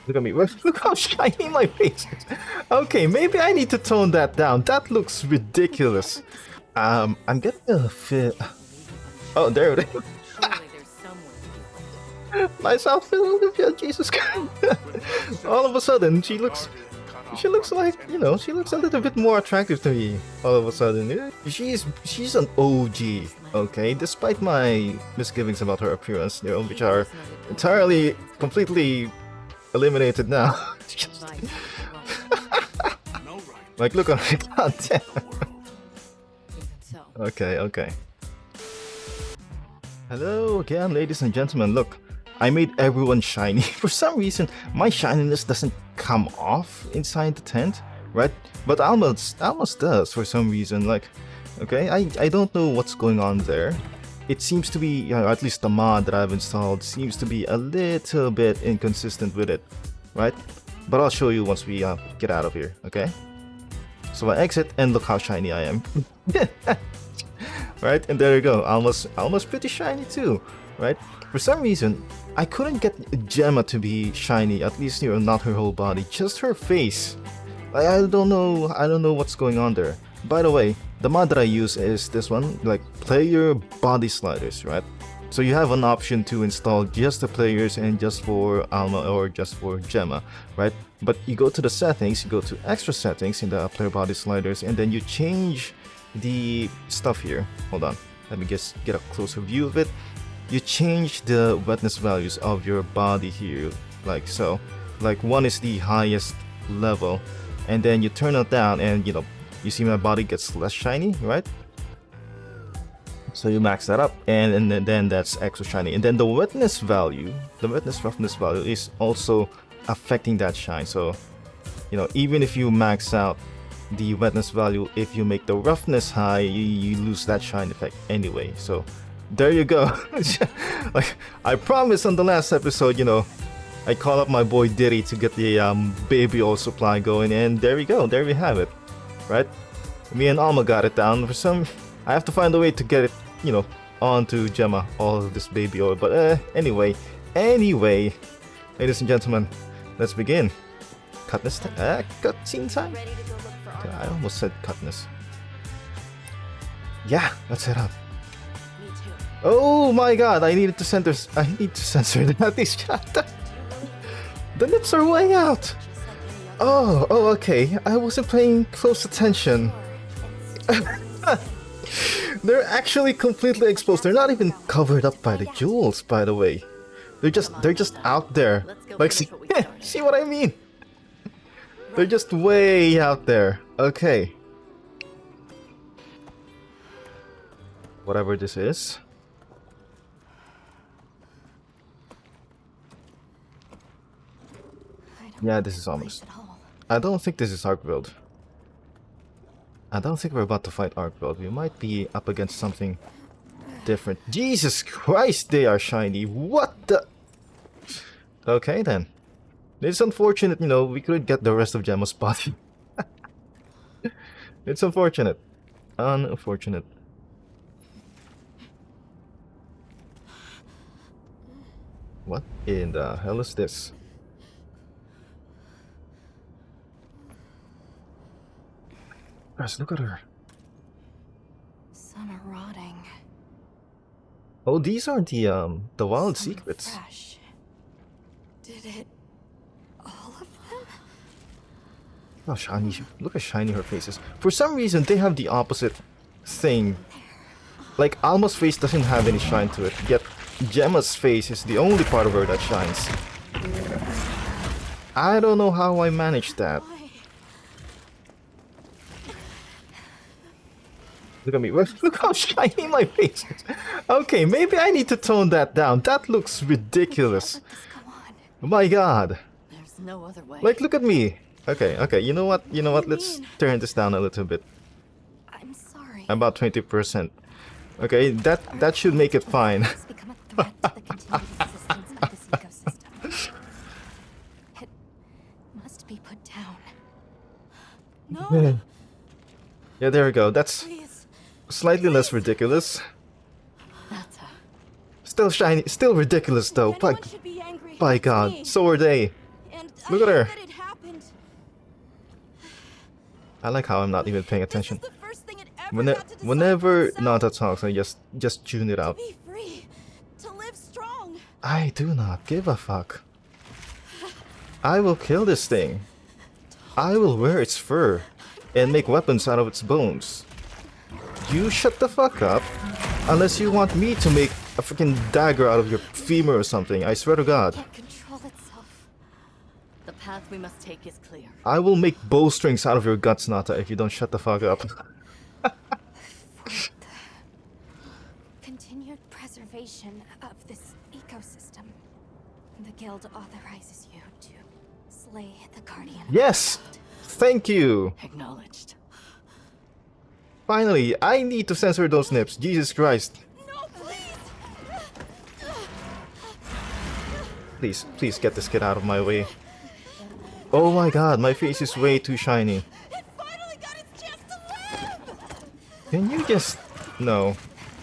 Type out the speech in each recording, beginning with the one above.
Look at me. Look how shiny my face is. Okay, maybe I need to tone that down. That looks ridiculous. I'm getting a fit. Oh, there it is. Nice outfit, Olivia. Jesus Christ. All of a sudden, she looks like, you know, she looks a little bit more attractive to me. All of a sudden, she's an OG. Okay, despite my misgivings about her appearance, you know, which are entirely, completely eliminated now. Like, look on my content. Okay. Hello again, ladies and gentlemen. Look, I made everyone shiny. For some reason, my shininess doesn't come off inside the tent, right? But almost does for some reason. Like, okay, I don't know what's going on there. It seems to be, you know, at least the mod that I've installed seems to be a little bit inconsistent with it, right? But I'll show you once we get out of here, okay? So I exit and look how shiny I am. Right, and there you go, almost pretty shiny too, right? For some reason, I couldn't get Gemma to be shiny, at least, you know, not her whole body, just her face. I don't know what's going on there. By the way, the mod that I use is this one, like player body sliders, right? So you have an option to install just the players and just for Alma or just for Gemma, right? But you go to the settings, you go to extra settings in the player body sliders, and then you change the stuff here. Hold on, let me just get a closer view of it. You change the wetness values of your body here, like so. Like 1 is the highest level, and then you turn it down, and you know, you see my body gets less shiny, right? So you max that up, and then that's extra shiny. And then the wetness value, the wetness roughness value is also affecting that shine. So, you know, even if you max out the wetness value, if you make the roughness high, you lose that shine effect anyway. So there you go. Like I promised on the last episode, you know, I call up my boy Diddy to get the baby oil supply going, and there we go, there we have it, right? Me and Alma got it down. For some, I have to find a way to get it, you know, onto Gemma, all of this baby oil. But anyway, ladies and gentlemen, let's begin. Cutscene time? Okay, I almost said cutness. Yeah, let's head up. Oh my god, I need to censor that. The lips are way out. Oh, okay. I wasn't paying close attention. They're actually completely exposed. They're not even covered up by the jewels, by the way. They're just out there. Like, see what I mean? They're just way out there. Okay. Whatever this is. Yeah, this is almost. I don't think this is Arkveld. I don't think we're about to fight Arkveld. We might be up against something different. Jesus Christ, they are shiny. What the? Okay then. It's unfortunate, you know, we couldn't get the rest of Gemma's body. It's unfortunate. Unfortunate. What in the hell is this? Guys, look at her. Some are rotting. Oh, these are the wild secrets. Fresh. Did it? All of them? Oh, shiny! Look how shiny her face is. For some reason, they have the opposite thing. Like Alma's face doesn't have any shine to it, yet Gemma's face is the only part of her that shines. I don't know how I managed that. Look at me. Look how shiny my face is. Okay, maybe I need to tone that down. That looks ridiculous. Oh my god. There's no other way. Like, look at me. Okay. You know what? Let's turn this down a little bit. I'm sorry. About 20%. Okay, that should make it fine. It's become a threat to the continued existence of this ecosystem. It must be put down. No. Yeah, there we go. That's Please. slightly less ridiculous. Still shiny, still ridiculous though. If anyone should be angry, By it's God, me. so are they. And Look at I her. hate that it happened. I like how I'm not even paying attention. This is the first thing it ever got to decide Whenever for itself. Nata talks, I just tune it To out. be free, to live strong. I do not give a fuck. I will kill this thing. I will wear its fur and make weapons out of its bones. You shut the fuck up. Unless you want me to make a freaking dagger out of your femur or something, I swear to God. Can't control itself. The path we must take is clear. I will make bowstrings out of your guts, Nata, if you don't shut the fuck up. For the continued preservation of this ecosystem, the guild authorizes you to slay the guardian. Yes! Thank you! Acknowledged. Finally, I need to censor those nips. Jesus Christ. No, please! Please get this kid out of my way. Oh my God, my face is way too shiny. It finally got its chance to live! Can you just... No.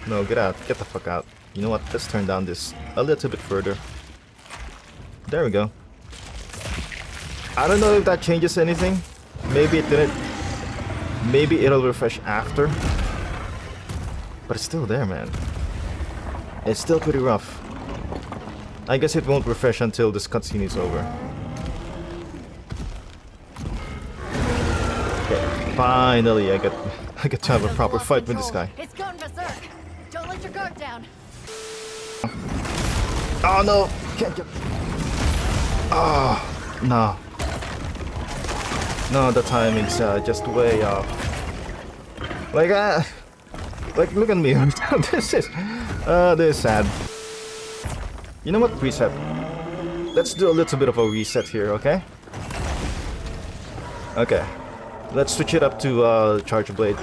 No, get out. Get the fuck out. You know what? Let's turn down this a little bit further. There we go. I don't know if that changes anything. Maybe it didn't. Maybe it'll refresh after. But it's still there, man. It's still pretty rough. I guess it won't refresh until this cutscene is over. Okay, finally I get to have a proper fight with this guy. It's gone berserk. Don't let your guard down. Oh no! Can't get... Oh, no. No, the timing's just way off. Like, look at me. This is sad. You know what? Reset. Let's do a little bit of a reset here, okay? Okay. Let's switch it up to Charge Blade.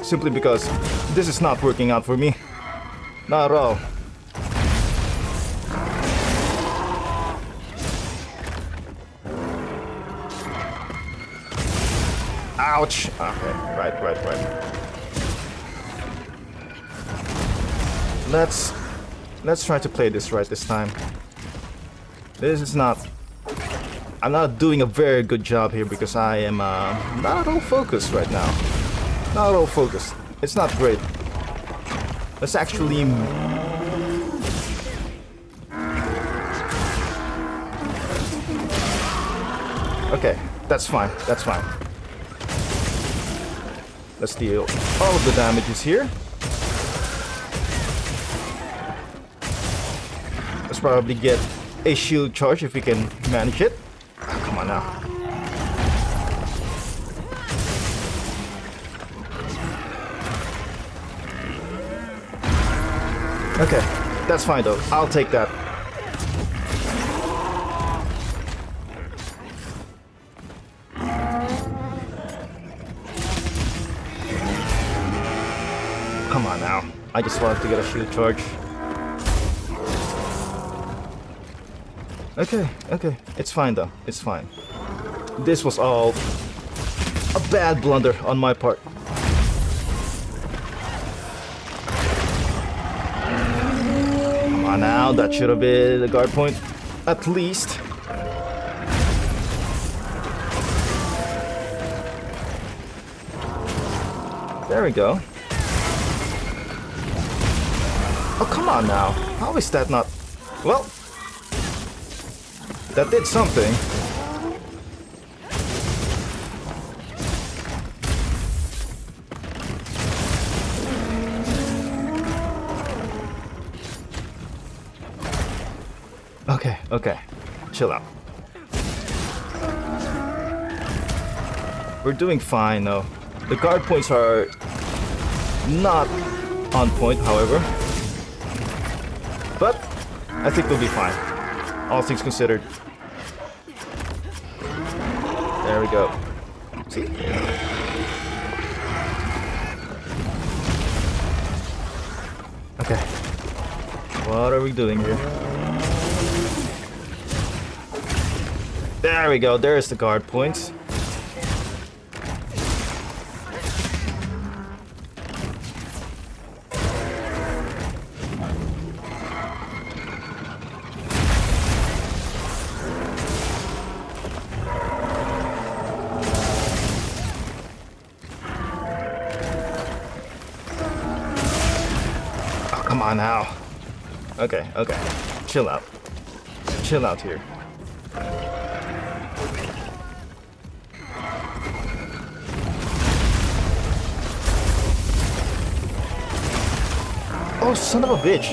Simply because this is not working out for me. Not at all. Ouch! Okay, right. Let's try to play this right this time. This is not... I'm not doing a very good job here because I am not all focused right now. Not all focused. It's not great. Let's actually... Okay, that's fine. That's fine. Let's deal all of the damages here. Let's probably get a shield charge if we can manage it. Oh, come on now. Okay, that's fine though. I'll take that. Come on now. I just wanted to get a shield charge. Okay. It's fine though. It's fine. This was all a bad blunder on my part. Come on now. That should have been the guard point. At least. There we go. Oh, come on now. How is that not... Well... That did something. Okay. Chill out. We're doing fine though. The guard points are not on point, however. But I think we'll be fine. All things considered. There we go. See? Okay. What are we doing here? There we go. There's the guard points. come on now. Okay, okay. Chill out. Chill out here. Oh, son of a bitch.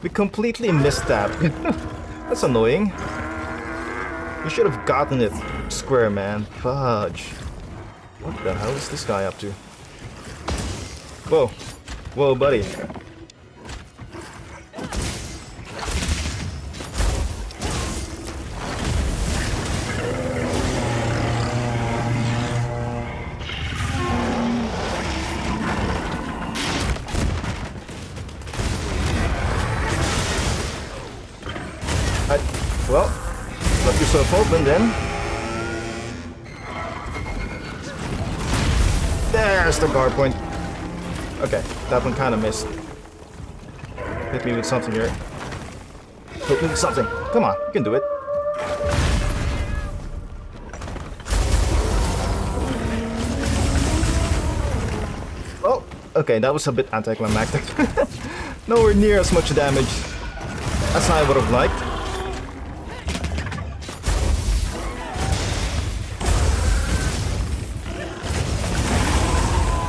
We completely missed that. That's annoying. We should have gotten it square, man. Fudge. What the hell is this guy up to? Whoa. Whoa, buddy. Well, left yourself open then. There's the guard point. Okay, that one kind of missed. Hit me with something here. Hit me with something. Come on, you can do it. Oh, okay, that was a bit anticlimactic. Nowhere near as much damage as I would have liked.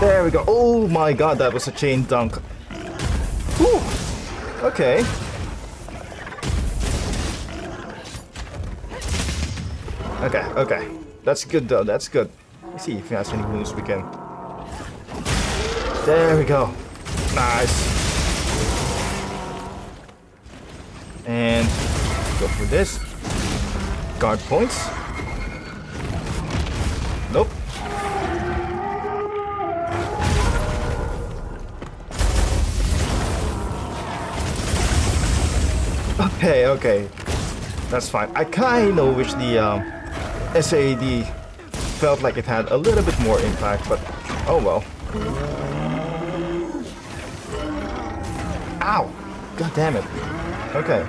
There we go. Oh my god, that was a chain dunk. Whew. Okay. Okay, okay. That's good though, that's good. Let's see if he has any moves we can. There we go. Nice. And go for this. Guard points. Nope. Okay, okay. That's fine. I kind of wish the SAD felt like it had a little bit more impact, but oh well. Ow! God damn it. Okay.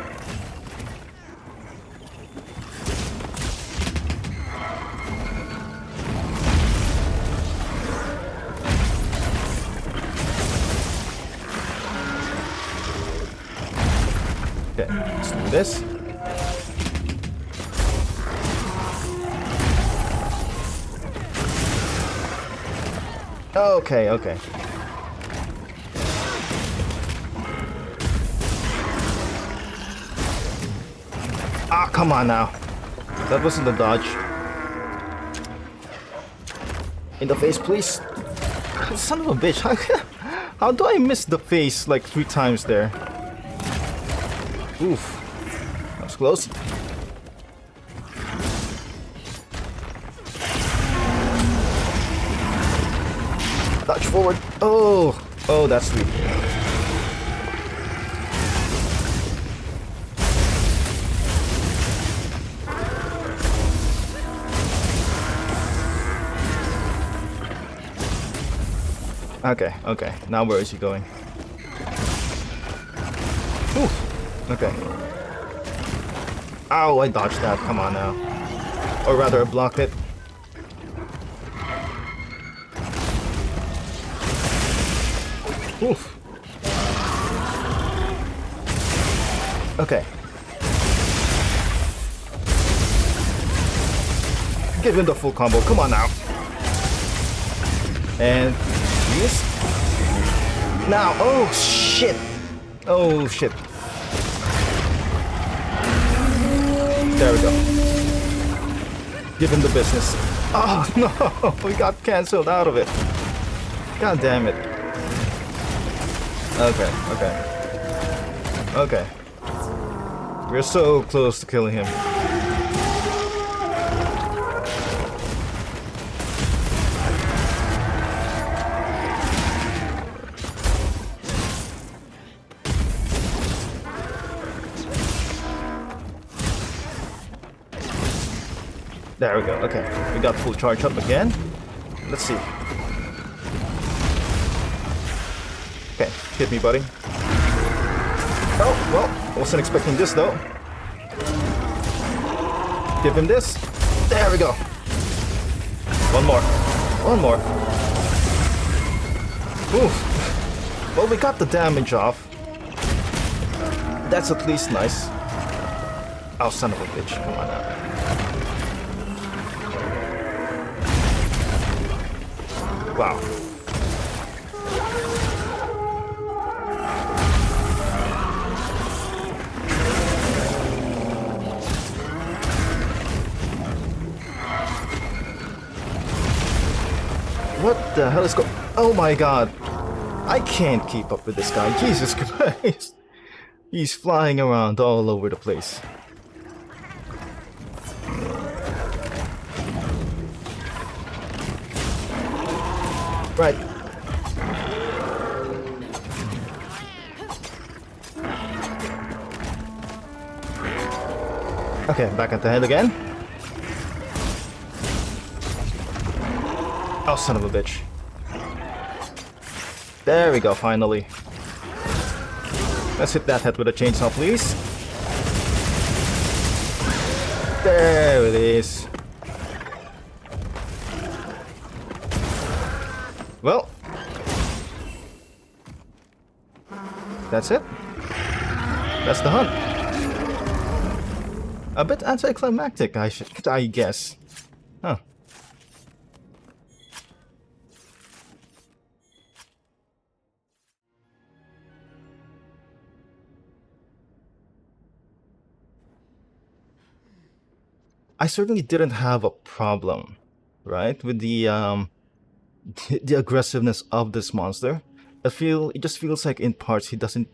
Okay, let's do this. Okay, okay. Ah, come on now. That wasn't a dodge. In the face, please. Son of a bitch. How do I miss the face like 3 times there? Oof. That was close. Dodge forward. Oh. Oh, that's sweet. Okay, okay. Now where is he going? Ooh. Okay. Ow, I dodged that. Come on now. Or rather, I blocked it. Oof. Okay. Give him the full combo. Come on now. And this. Now. Oh, shit. Oh, shit. There we go. Give him the business. Oh, no. We got cancelled out of it. God damn it. Okay, okay. Okay. We're so close to killing him. There we go, okay. We got full charge up again. Let's see. Okay, hit me, buddy. Oh, well, wasn't expecting this though. Give him this. There we go. One more. One more. Oof. Well, we got the damage off. That's at least nice. Oh, son of a bitch. Come on now. Wow. What the hell is going? Oh my god. I can't keep up with this guy. Jesus Christ. He's flying around all over the place. Right. Okay, back at the head again. Oh, son of a bitch. There we go, finally. Let's hit that head with a chainsaw, please. There it is. Well, that's it. That's the hunt. A bit anticlimactic, I guess. Huh. I certainly didn't have a problem, right, with the the aggressiveness of this monster. It just feels like in parts he doesn't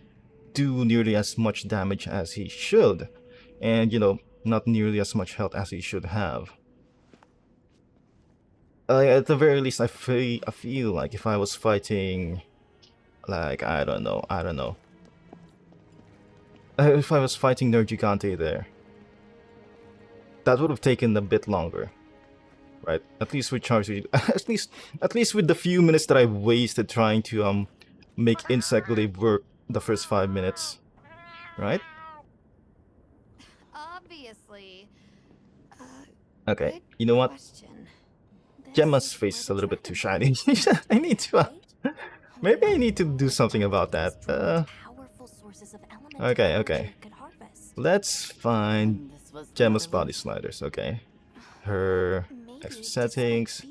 do nearly as much damage as he should, and you know, not nearly as much health as he should have. At the very least, I feel like if I was fighting, like I don't know, if I was fighting Nergigante there, that would have taken a bit longer. Right, at least with charge speed, at least with the few minutes that I wasted trying to make Insect Glaive work the first 5 minutes, right? Obviously. Okay, you know what? Gemma's face is a little bit too shiny. I need to maybe I need to do something about that. Okay. Let's find Gemma's body sliders. Okay, her extra settings,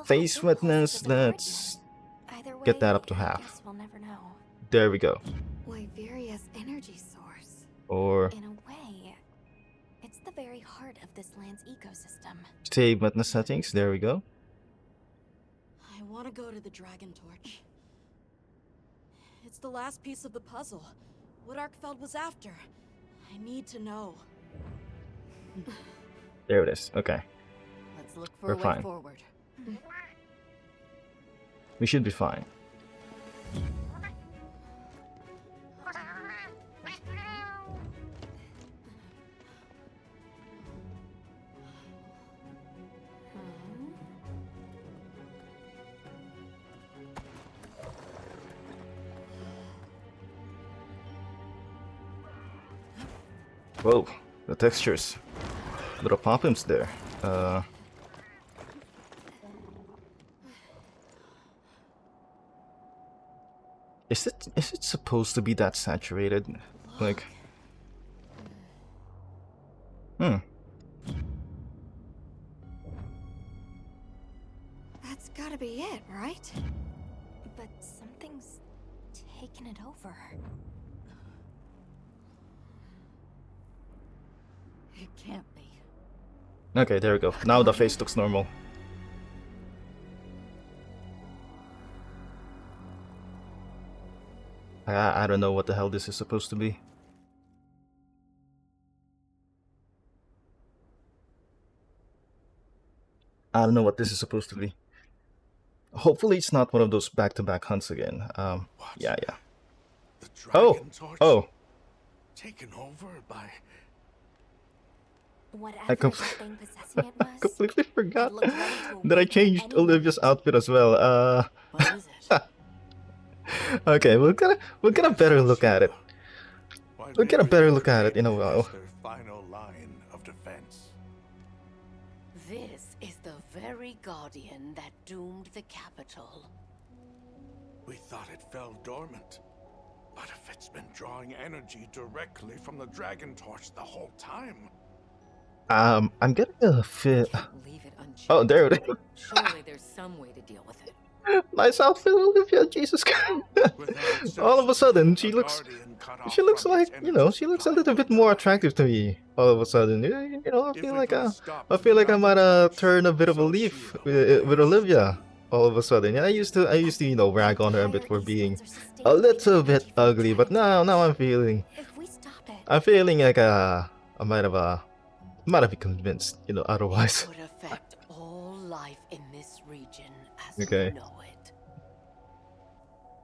face wetness. Let's get that up to half. There we go. Wyveria's energy source. Or In a way, it's the very heart of this land's ecosystem. save wetness settings. There we go. I want to go to the Dragon Torch. It's the last piece of the puzzle. What Arkveld was after. I need to know. There it is. Okay, Let's look for We're a way fine. forward. we should be fine. Whoa, the textures. Little pop-ins there. Is it supposed to be that saturated? Like, That's gotta be it, right? But something's taken it over. It can't be. Okay, there we go. Now the face looks normal. I don't know what the hell this is supposed to be. I don't know what this is supposed to be. Hopefully it's not one of those back-to-back hunts again. Yeah. The Dragon Torch Oh! taken over by... Whatever I that thing possessing it was, completely forgot it looked ready to that I awaken changed anyone. Olivia's outfit as well. What is it? Okay, we'll get a better look at it. We'll get a better look at it in a while. Their final line of defense. This is the very guardian that doomed the capital. We thought it fell dormant. But if it's been drawing energy directly from the Dragon Torch the whole time... I'm getting a feel. Leave it unchecked. Oh, there it is. Surely there's some way to deal with it. Nice outfit, Olivia. Jesus Christ. All of a sudden, she looks like, you know, she looks a little bit more attractive to me. All of a sudden, you know, I feel like I might turn a bit of a leaf with Olivia. All of a sudden, yeah, I used to, you know, rag on her a bit for being a little bit ugly, but now I'm feeling like I might have been convinced, you know, otherwise. It would affect all life in this region as Okay. we know it.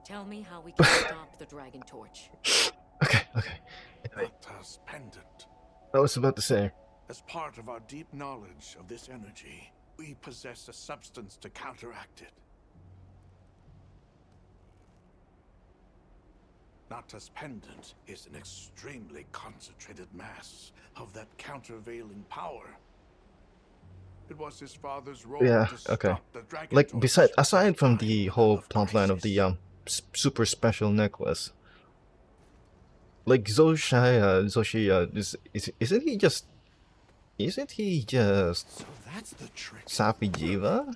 Tell me how we can stop the Dragon Torch. Okay. Anyway, Mata's pendant. I was about to say. As part of our deep knowledge of this energy, we possess a substance to counteract it. Nata's pendant is an extremely concentrated mass of that countervailing power. It was his father's role Yeah, to okay. stop the Dragon Like, Torch aside from the time whole of plotline of crisis. the super special necklace, like Zoh Shia, isn't he just So that's the trick. Safi Jiva?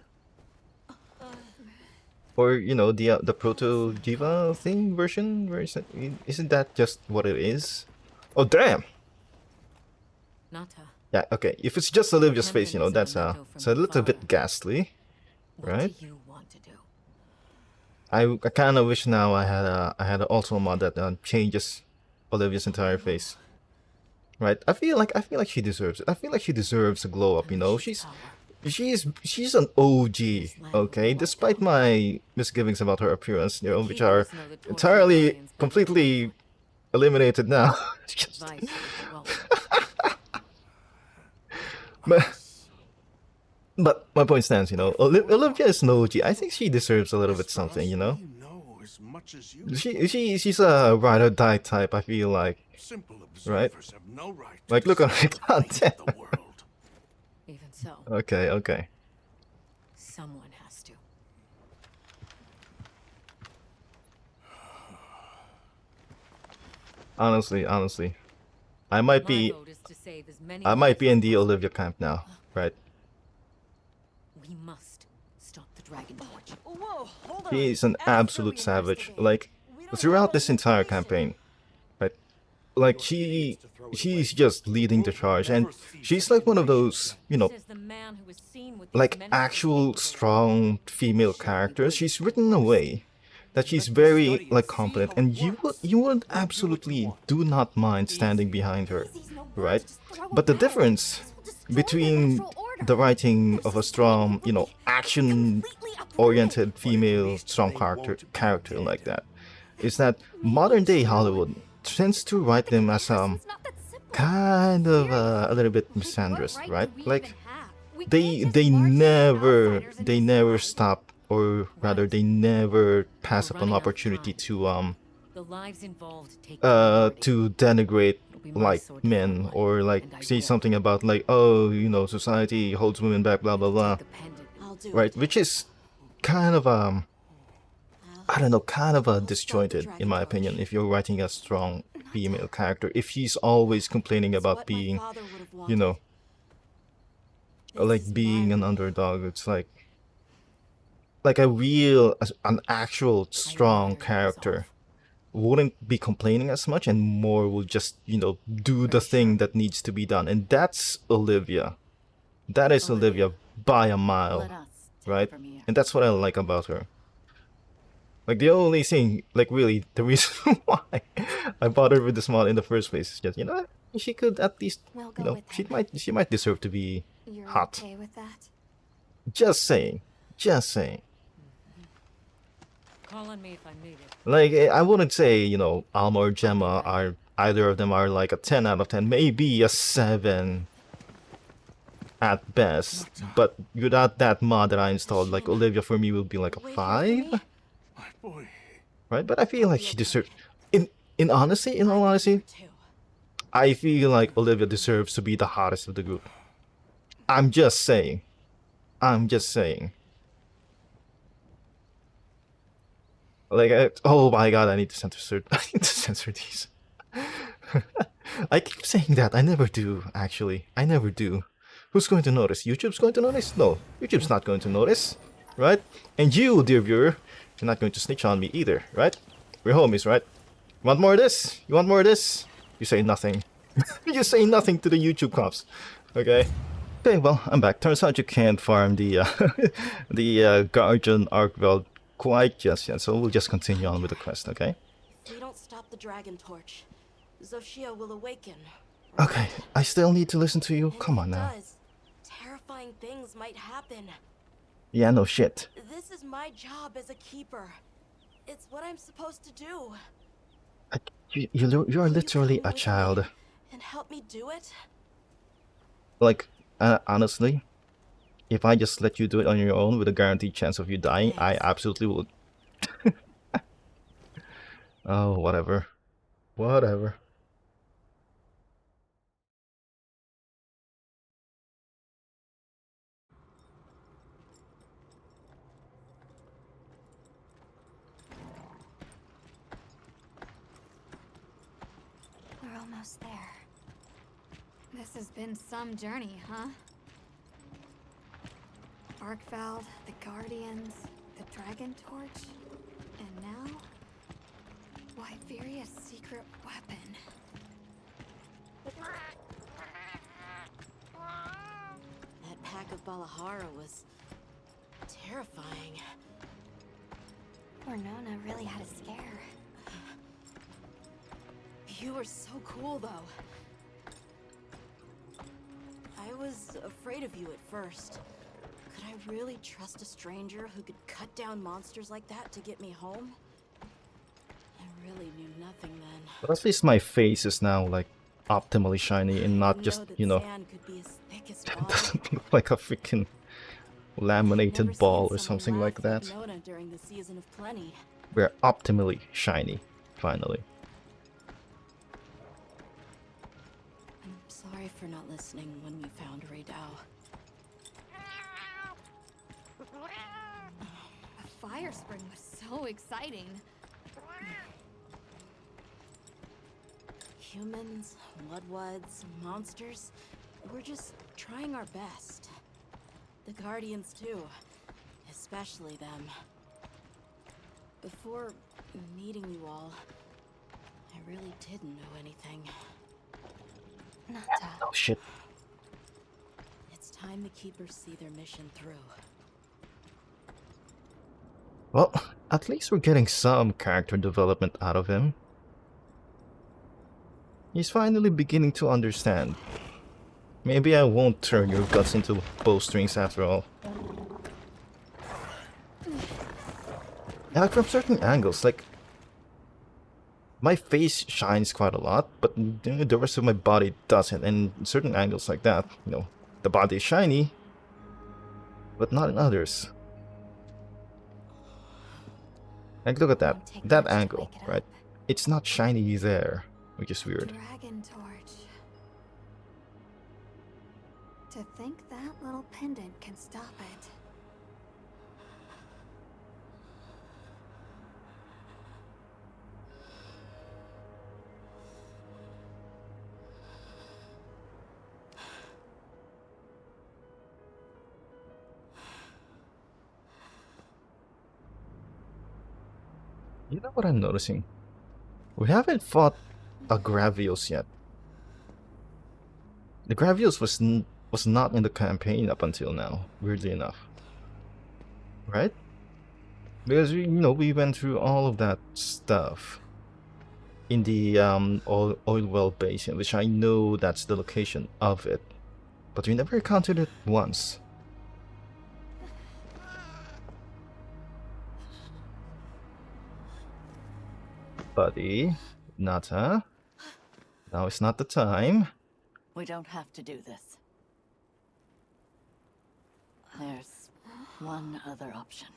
Or, you know, the proto Jiva thing version? Isn't that just what it is? Oh damn! Nata, Yeah, okay. If it's just Olivia's face, you know, that's it's a little bit ghastly. what Right? do you want to do? I kind of wish now I had an ultra mod that changes Olivia's entire face. Right? I feel like she deserves it. I feel like she deserves a glow up. You know, she's an OG. Okay, despite my misgivings about her appearance, you know, which are entirely completely eliminated now. Just- Vice is welcome. but my point stands. You know, Olivia is an OG. I think she deserves a little bit something. You know. We know as much as you. She's a ride or die type. I feel like. Simple Right? observers have no right to Like, look at her decide the fate content. of the world. Even so, Okay. someone has to. Honestly, I might My be vote is to save as many in lives the as Olivia camp now, right? we must stop the Dragon Torch. Whoa, hold on. She is an After absolute we savage. investigate, Like we don't throughout have this all the entire information. campaign, right? Like she's just leading the charge, and she's like one of those, you know, Says the man who was seen with these like men actual escaped strong female characters. She's written in a way that she's very like competent, and you would absolutely do not mind standing behind her, right? But the difference between the writing of a strong, you know, action-oriented female strong character like that is that modern day Hollywood tends to write them as kind of a little bit misandrous, right? Like they never stop, or rather they never pass up an opportunity to the lives involved take to denigrate like men, or like say something about like, oh, you know, society holds women back, blah blah blah, I'll do right? it. Which is kind of I don't know, kind of a disjointed in my opinion. If you're writing a strong female character, if she's always complaining It's about what my being, father would have you know, wanted. like This is being my an world. underdog, it's like an actual strong character wouldn't be complaining as much, and more will just, you know, do the thing that needs to be done. And that's Olivia. That is Olivia by a mile, Let us take it right? from here. And that's what I like about her. Like the only thing, like really, the reason why I bothered with this mod in the first place is just, you know, she could at least, We'll go you know, with she him. might deserve to be You're hot. okay with that? Just saying. Call on me if I need it. Like, I wouldn't say, you know, Alma or Gemma are, either of them are like a 10 out of 10, maybe a 7 at best. But without that mod that I installed, like Olivia for me will be like a 5, My boy. right? But I feel like she deserves, in all honesty, Too. I feel like Olivia deserves to be the hottest of the group. I'm just saying. Like, oh my god, I need to censor. I need to censor these. I keep saying that. I never do. Actually, I never do. Who's going to notice? YouTube's going to notice? No, YouTube's not going to notice, right? And you, dear viewer, you're not going to snitch on me either, right? We're homies, right? Want more of this? You want more of this? You say nothing. You say nothing to the YouTube cops. Okay. Okay, well, I'm back. Turns out you can't farm the Guardian Arkveld quite just yet, so we'll just continue on with the quest, okay? If we don't stop the dragon torch, Zoh Shia will awaken. Okay, I still need to listen to you. And Come if on it now. does, terrifying things might happen. Yeah, no shit. This is my job as a keeper. It's what I'm supposed to do. You're Will you literally come a with me child. and help me do it? Like, honestly, if I just let you do it on your own with a guaranteed chance of you dying, I Thanks. absolutely would. Oh, whatever. Whatever. We're almost there. This has been some journey, huh? Arkveld, the Guardians, the Dragon Torch, and now... Wyveria's secret weapon. That pack of Balahara was terrifying. Poor Nona really had a scare. You were so cool, though. I was afraid of you at first. Could I really trust a stranger who could cut down monsters like that to get me home? I really knew nothing then. But at least my face is now, like, optimally shiny and not just, that you know, sand could be as thick as it fog. doesn't look like a freaking Never laminated seen ball or someone something like laugh that. Nona during the season of plenty. We're optimally shiny, finally. I'm sorry for not listening when we found Raydao. A fire spring was so exciting. Humans, Mudwoods, monsters, we're just trying our best. The Guardians too, especially them. Before meeting you all, I really didn't know anything. Nata. Oh shit. It's time the Keepers see their mission through. Well, at least we're getting some character development out of him. He's finally beginning to understand. Maybe I won't turn your guts into bowstrings after all. And like from certain angles, like my face shines quite a lot, but the rest of my body doesn't. And in certain angles like that, you know, the body is shiny, but not in others. Like look at that, Won't take that much to angle, wake it right? up. It's not shiny there, which is weird. Dragon Torch. To think that little pendant can stop it. You know what I'm noticing? We haven't fought a Gravios yet. The Gravios was not in the campaign up until now, weirdly enough. Right? Because we, you know, we went through all of that stuff in the oil well basin, which I know that's the location of it, but we never encountered it once. Buddy, Nata, now is not the time. We don't have to do this. There's one other option.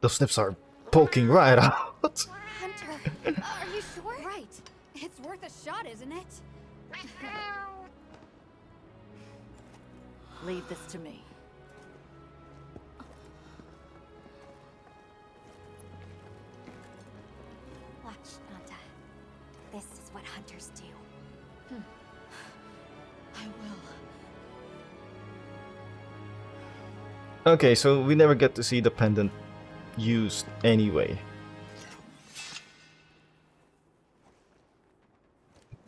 Those snips are poking right out. Hunter, are you sure? Right. It's worth a shot, isn't it? Leave this to me. Watch, Nanta. This is what hunters do. I will. Okay, so we never get to see the pendant used anyway.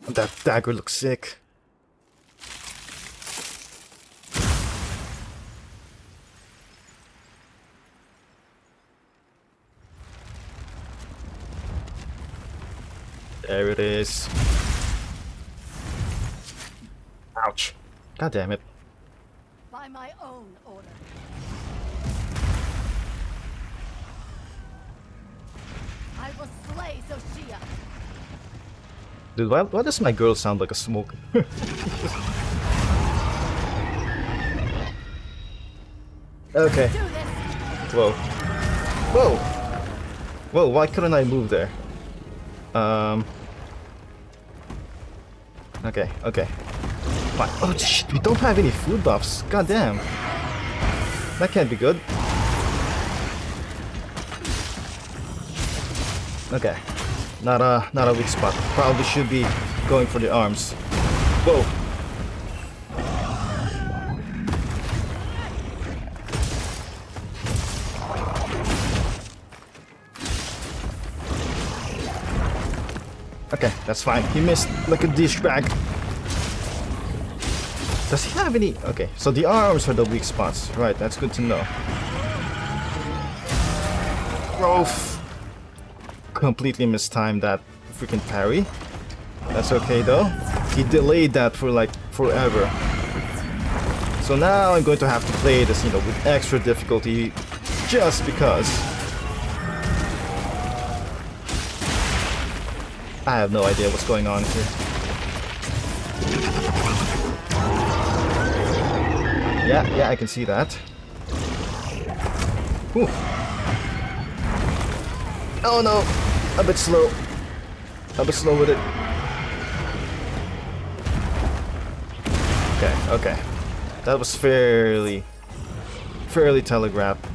That dagger looks sick. There it is. Ouch. God damn it. By my own order. I will slay Zoh Shia. Dude, why does my girl sound like a smoker? Okay. Do this. Whoa. Whoa! Whoa, why couldn't I move there? Okay, okay. Fine. Oh shit, we don't have any food buffs. God damn. That can't be good. Okay. Not a weak spot. Probably should be going for the arms. Whoa. Okay, that's fine. He missed like a dish bag. Does he have any? Okay, so the arms are the weak spots. Right, that's good to know. Growth. Completely mistimed that freaking parry. That's okay though. He delayed that for like forever. So now I'm going to have to play this, you know, with extra difficulty just because. I have no idea what's going on here. Yeah, I can see that. Whew. Oh no! A bit slow. A bit slow with it. Okay, okay. That was fairly telegraphed.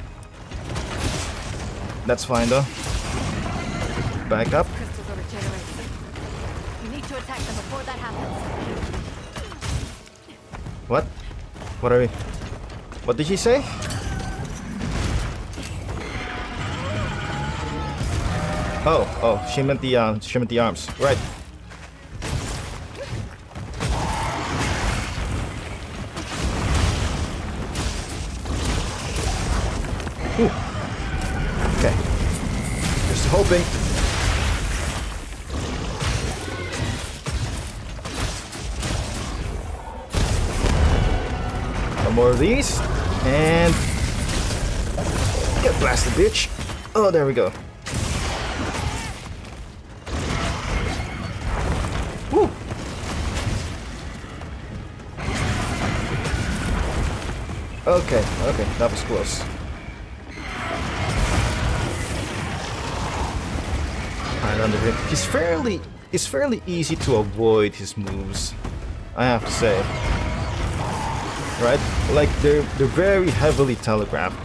That's fine though. Back up. Crystals are regenerating. You need to attack them before that happens. What? What are we? What did she say? Oh, she meant the arms, right? Ooh. Okay. Just hoping. One more of these, and get blasted, bitch. Oh, there we go. Woo. Okay, that was close. Right under him. It's fairly easy to avoid his moves, I have to say. Right? Like they're very heavily telegraphed.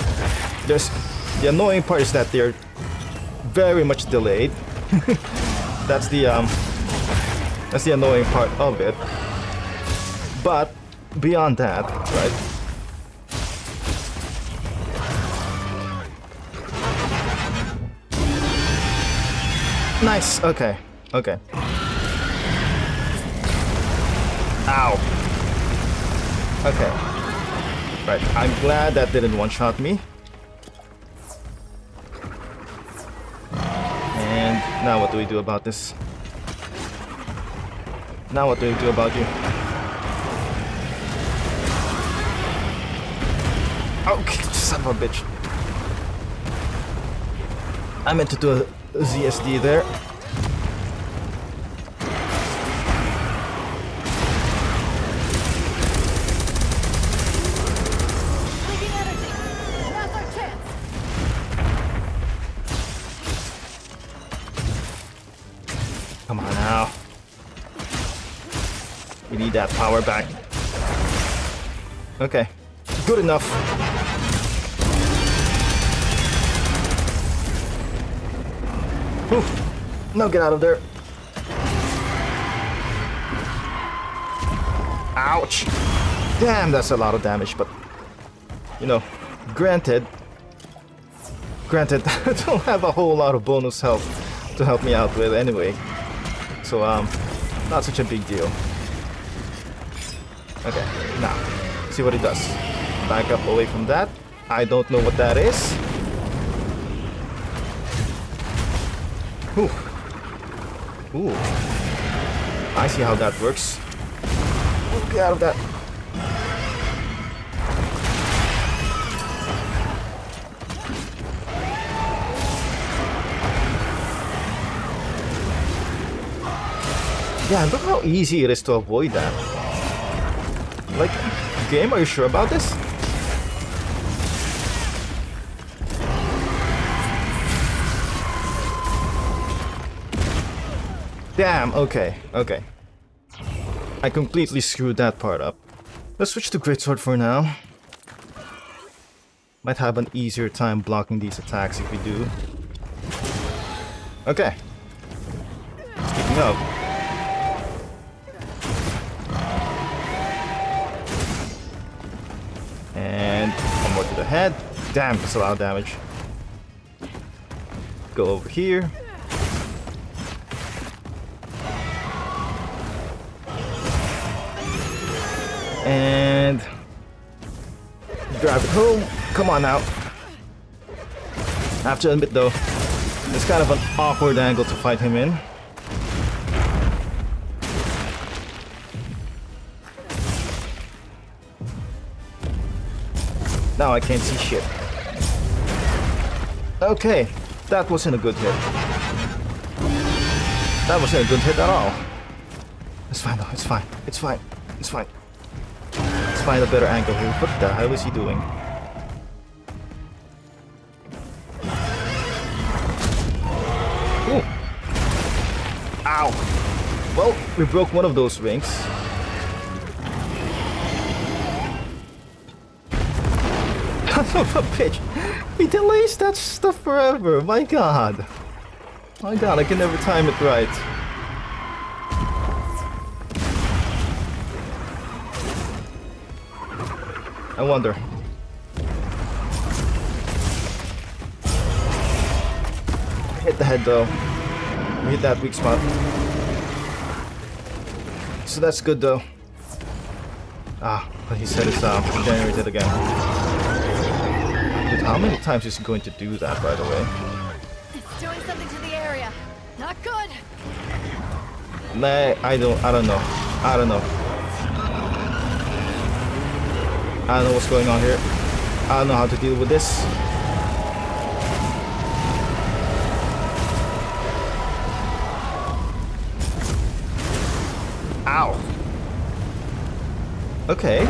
The annoying part is that they're very much delayed. That's the annoying part of it. But beyond that, right? Nice. Okay. Okay. Ow. Okay. Right. I'm glad that didn't one-shot me. And now what do we do about this? Now what do we do about you? Okay, son of a bitch. I meant to do a ZSD there. Leaving energy. Now's our chance. Come on now. We need that power back. Okay. Good enough. Whew. No, get out of there. Ouch. Damn, that's a lot of damage, but you know, granted, I don't have a whole lot of bonus health to help me out with anyway. So, not such a big deal. Okay, now, see what it does. Back up away from that. I don't know what that is. Ooh. Ooh. I see how that works. Ooh, get out of that. Yeah, look how easy it is to avoid that. Like, game, are you sure about this? Damn, okay. I completely screwed that part up. Let's switch to Greatsword for now. Might have an easier time blocking these attacks if we do. Okay. Keeping up. And one more to the head. Damn, that's a lot of damage. Go over here. And drive it home. Come on now. I have to admit though, it's kind of an awkward angle to fight him in. Now I can't see shit. Okay, that wasn't a good hit. That wasn't a good hit at all. It's fine though, it's fine. It's fine. It's fine. Let's find a better angle here. What the hell is he doing? Ooh. Ow. Well, we broke one of those rings. Son of a bitch. He delays that stuff forever. My god. My god, I can never time it right. I wonder. Hit the head though. We hit that weak spot. So that's good though. Ah, but he said it's generated again. Dude, how many times is he going to do that, by the way? It's doing something to the area. Not good. Nah, I don't know. I don't know. I don't know what's going on here. I don't know how to deal with this. Ow. Okay.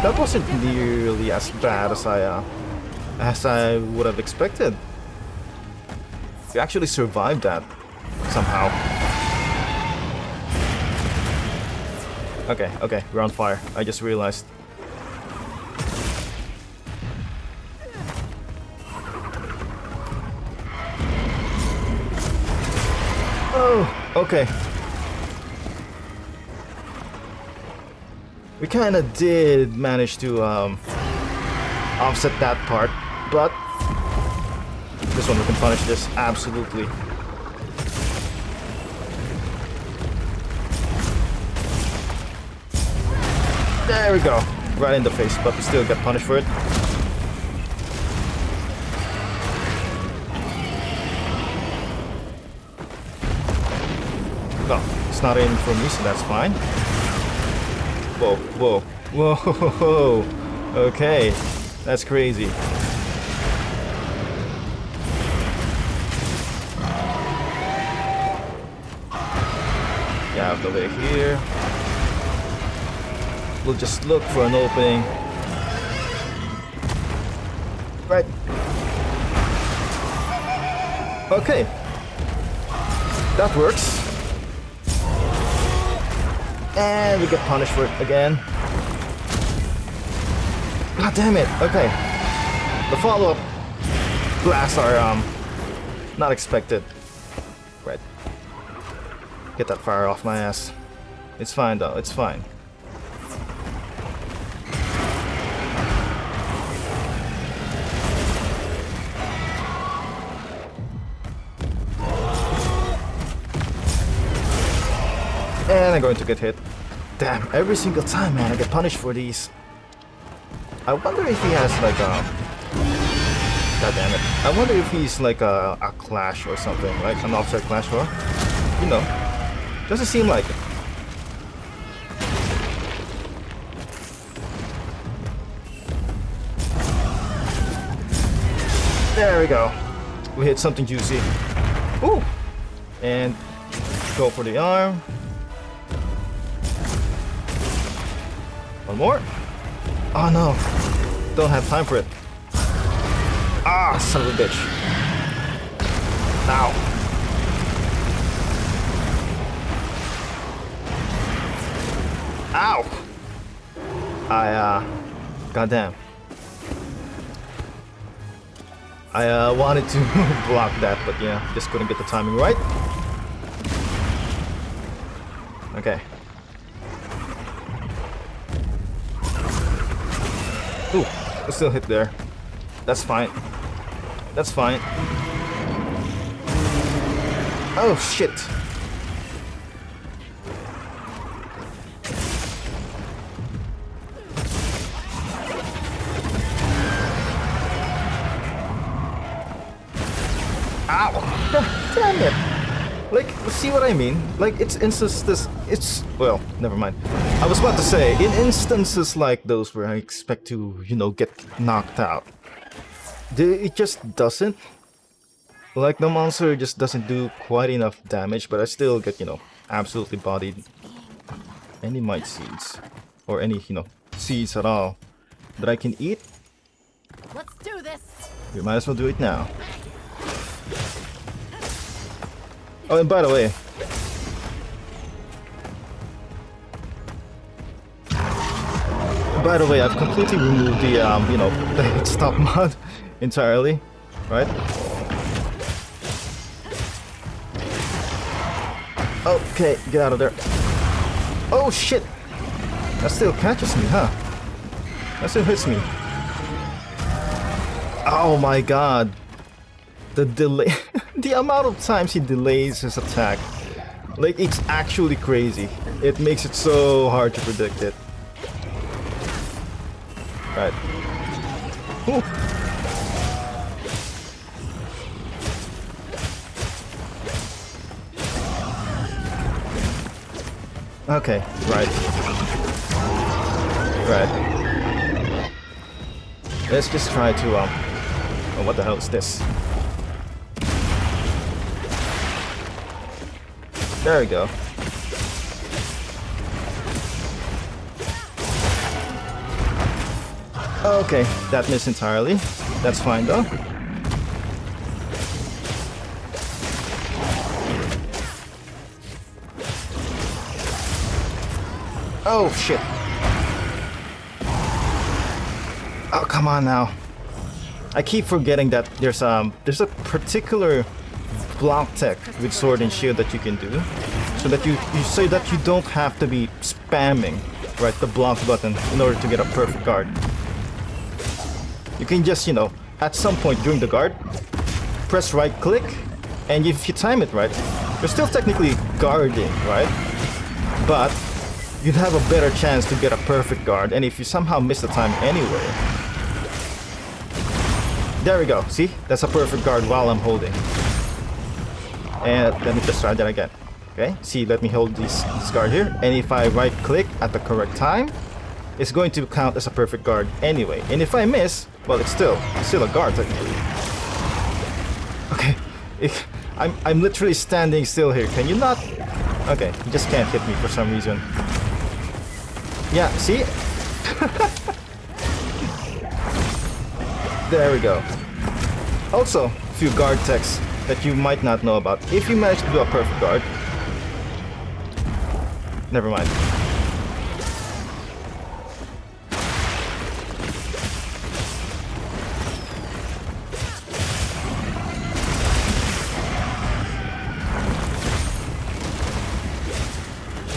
That wasn't nearly as bad as I would have expected. We actually survived that somehow. Okay, we're on fire. I just realized. Oh, okay. We kind of did manage to offset that part, but this one we can punish this absolutely. There we go. Right in the face, but we still get punished for it. No, it's not aiming for me, so that's fine. Whoa, whoa, whoa. Okay, that's crazy. Yeah, out the way here. We'll just look for an opening. Right. Okay. That works. And we get punished for it again. God damn it. Okay. The follow-up. blasts are not expected. Right. Get that fire off my ass. It's fine though, it's fine. And I'm going to get hit. Damn, every single time, man, I get punished for these. I wonder if he has like a... God damn it. I wonder if he's like a clash or something, like an offset clash or... You know. Doesn't seem like it. There we go. We hit something juicy. Ooh! And go for the arm. One more. Oh no. Don't have time for it. Ah, son of a bitch. Ow. Ow. Goddamn. I wanted to block that, but yeah, just couldn't get the timing right. Okay. Ooh, I still hit there. That's fine. That's fine. Oh shit. Ow! Damn it! Like, see what I mean? Like, it's well, never mind. I was about to say, in instances like those where I expect to, you know, get knocked out, it just doesn't. Like, the monster just doesn't do quite enough damage, but I still get, you know, absolutely bodied. Any mite seeds, or any, you know, seeds at all that I can eat. Let's do this. We might as well do it now. Oh, and by the way, I've completely removed the, you know, the hit stop mod entirely, right? Okay, get out of there. Oh shit! That still catches me, huh? That still hits me. Oh my god. The delay, the amount of times he delays his attack, like, it's actually crazy. It makes it so hard to predict it. Right. Ooh. Okay, right. Right. Let's just try to, oh, what the hell is this? There we go. Okay, that missed entirely. That's fine though. Oh shit. Oh, come on now. I keep forgetting that there's a particular block tech with sword and shield that you can do, so that you don't have to be spamming, right, the block button in order to get a perfect guard. You can just, you know, at some point during the guard, press right click, and if you time it right, you're still technically guarding, right? But you'd have a better chance to get a perfect guard, and if you somehow miss the time anyway, there we go, see? That's a perfect guard while I'm holding. And let me just try that again. Okay, see, let me hold this guard here, and if I right click at the correct time, it's going to count as a perfect guard anyway. And if I miss, well, it's still a guard technically. Okay, I'm literally standing still here. Can you not? Okay, you just can't hit me for some reason. Yeah, see? There we go. Also, a few guard techs that you might not know about. If you manage to do a perfect guard, never mind.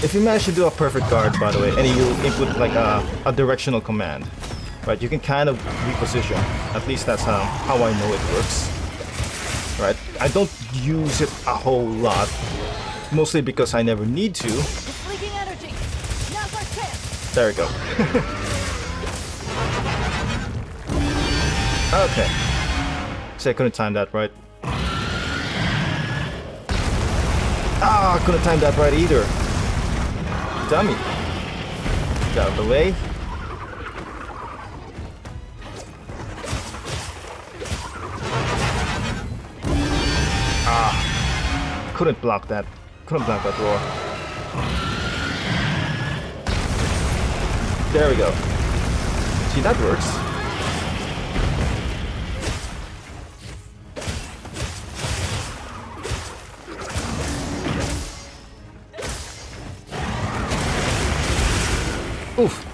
If you manage to do a perfect guard, by the way, and you input like a directional command, right, you can kind of reposition. At least that's how I know it works. Right, I don't use it a whole lot, mostly because I never need to. It's leaking energy. Now's our chance. There we go. Okay. See, I couldn't time that right. Ah, I couldn't time that right either. Dummy. Get out of the way. Ah. Couldn't block that. Couldn't block that roar. There we go. See, that works. Oof.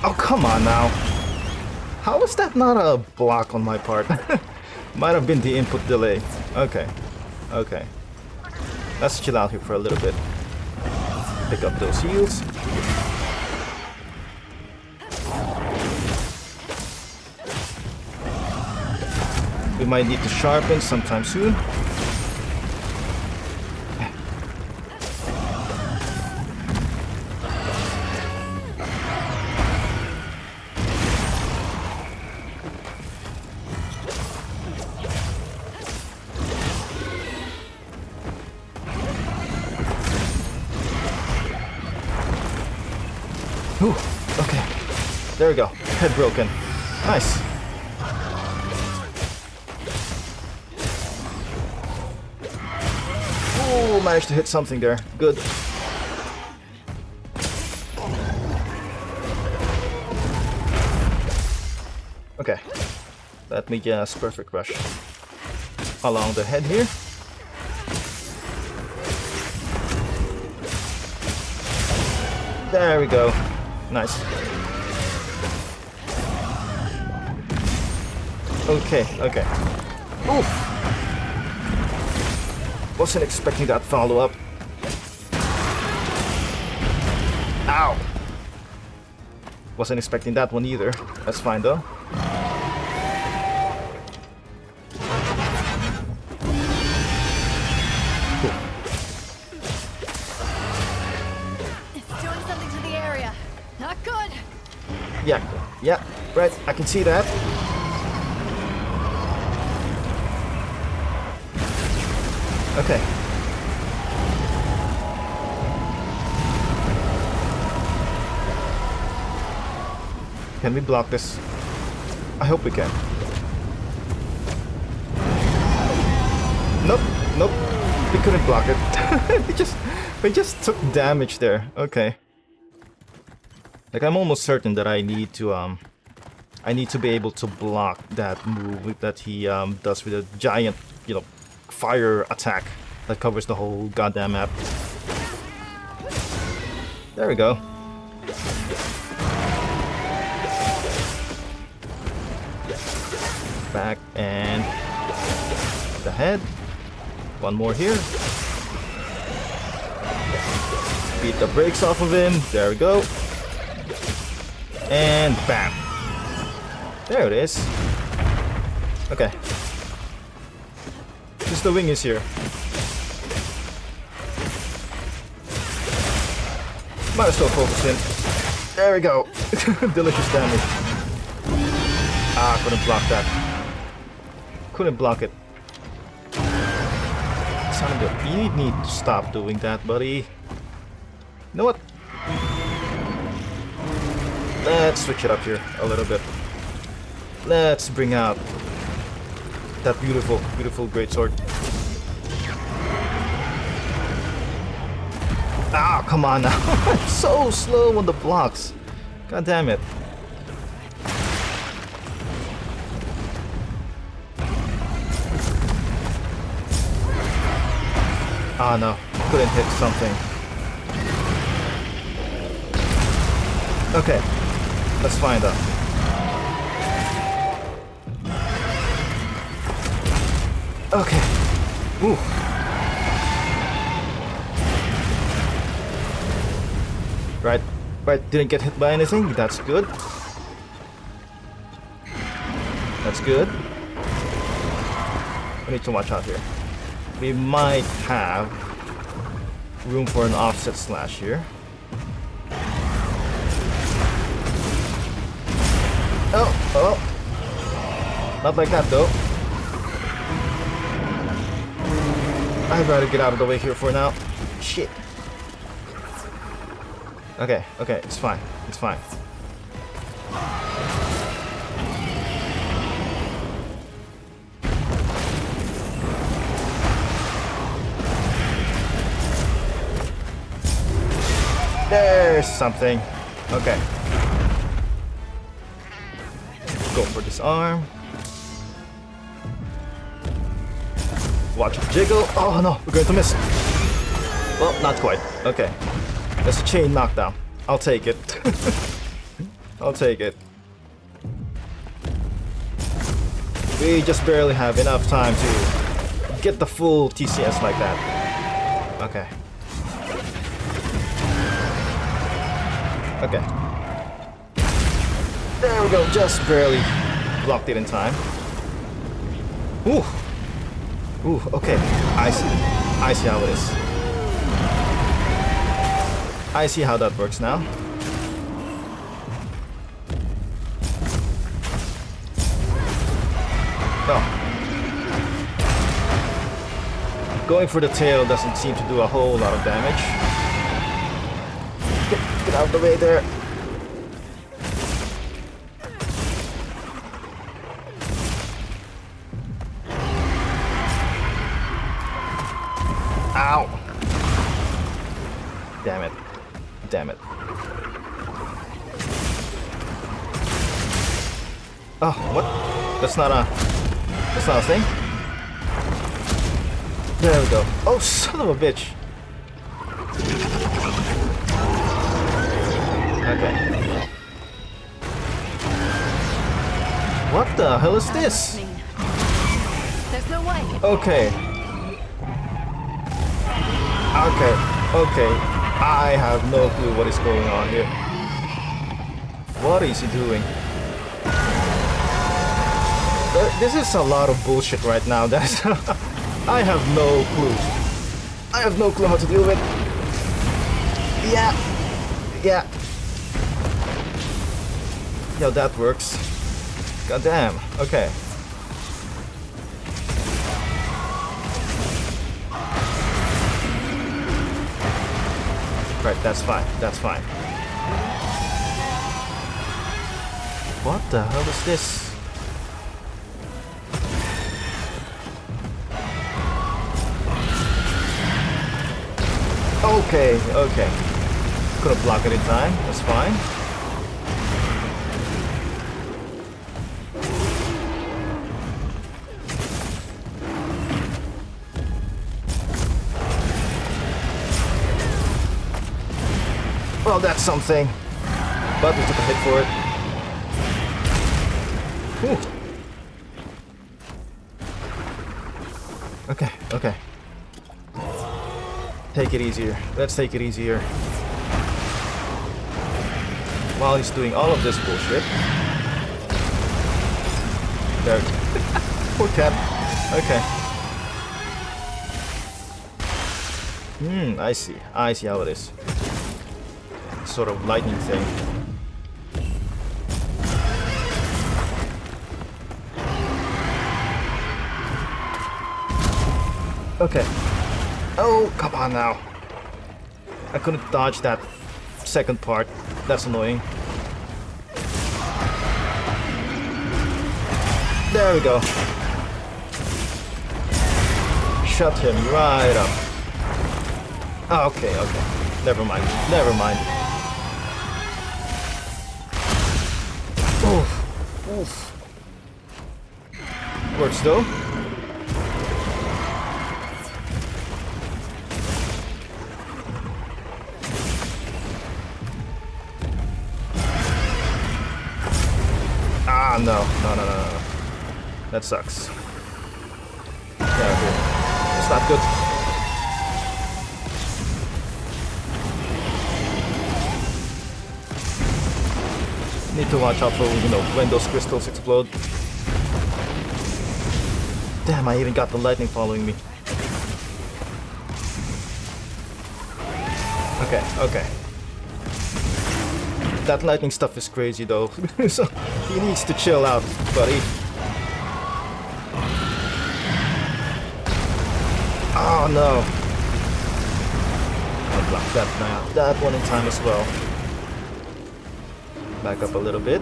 Oh, come on now. How is that not a block on my part? Might have been the input delay. Okay. Okay. Let's chill out here for a little bit. Pick up those heals. We might need to sharpen sometime soon. Ooh, okay. There we go. Head broken. Nice. Ooh, managed to hit something there. Good. Okay. Let me just perfect rush along the head here. There we go. Nice. Okay, okay. Oof! Wasn't expecting that follow-up. Ow! Wasn't expecting that one either. That's fine though. Cool. It's doing something to the area. Not good. Yeah, yeah, right, I can see that. Okay. Can we block this? I hope we can. Nope, nope. We couldn't block it. we just took damage there. Okay. Like, I'm almost certain that I need to be able to block that move that he does with a giant, you know, fire attack that covers the whole goddamn map. There we go. Back and the head. One more here. Beat the brakes off of him. There we go. And bam. There it is. Okay. Just the wing is here. Might as well focus in. There we go. Delicious damage. Ah, couldn't block that. Couldn't block it. Son of a... You need to stop doing that, buddy. You know what? Let's switch it up here a little bit. Let's bring out that beautiful, beautiful greatsword. Ah, come on now. I'm so slow on the blocks. God damn it. Ah, no. Couldn't hit something. Okay. Let's find out. Okay. Ooh. Right, didn't get hit by anything. That's good. That's good. We need to watch out here. We might have room for an offset slash here. Oh. Not like that though. I'd rather get out of the way here for now. Shit. Okay, it's fine. It's fine. There's something. Okay. Go for this arm. Watch it jiggle. Oh no, we're going to miss. Well, not quite. Okay. That's a chain knockdown. I'll take it. I'll take it. We just barely have enough time to get the full TCS like that. Okay. Okay. There we go, just barely blocked it in time. Ooh. Ooh, okay. I see how it is. I see how that works now. Oh. Going for the tail doesn't seem to do a whole lot of damage. Get out of the way there. Ow! Damn it. Damn it. Oh, what? That's not a thing? There we go. Oh, son of a bitch. Okay. What the hell is this? There's no way. Okay. Okay. I have no clue what is going on here. What is he doing? This is a lot of bullshit right now. That's I have no clue. I have no clue how to deal with. Yeah. Yo, that works. God damn. Okay. Right, that's fine. That's fine. What the hell is this? Okay. Couldn't block it in time. That's fine. Well, that's something. But we took a hit for it. Whew. Okay. Take it easier. Let's take it easier. While he's doing all of this bullshit. There. Poor cat. Okay. I see how it is. Sort of lightning thing. Okay. Oh, come on now. I couldn't dodge that second part. That's annoying. There we go. Shut him right up. Okay. Never mind. Oof. Works though. No. That sucks. Get out of here. It's not good. Need to watch out for, you know, when those crystals explode. Damn, I even got the lightning following me. Okay, okay. That lightning stuff is crazy though. So he needs to chill out, buddy. Oh no. I'll block that one in time as well. Back up a little bit.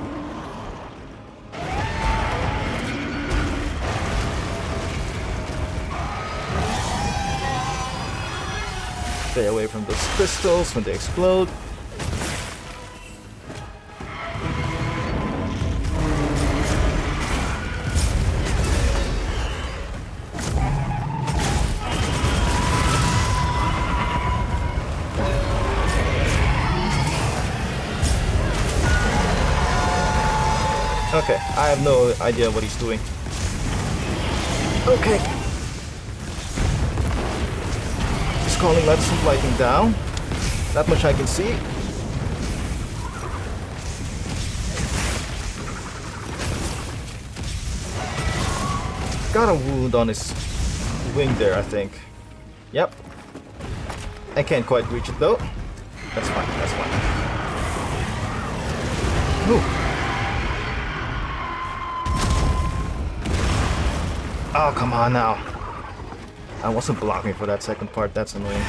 Stay away from those crystals when they explode. Okay, I have no idea what he's doing. Okay. He's calling lots of lightning down. That much I can see. Got a wound on his wing there, I think. Yep. I can't quite reach it though. That's fine, that's fine. Ooh. Oh, come on now. I wasn't blocking for that second part, that's annoying.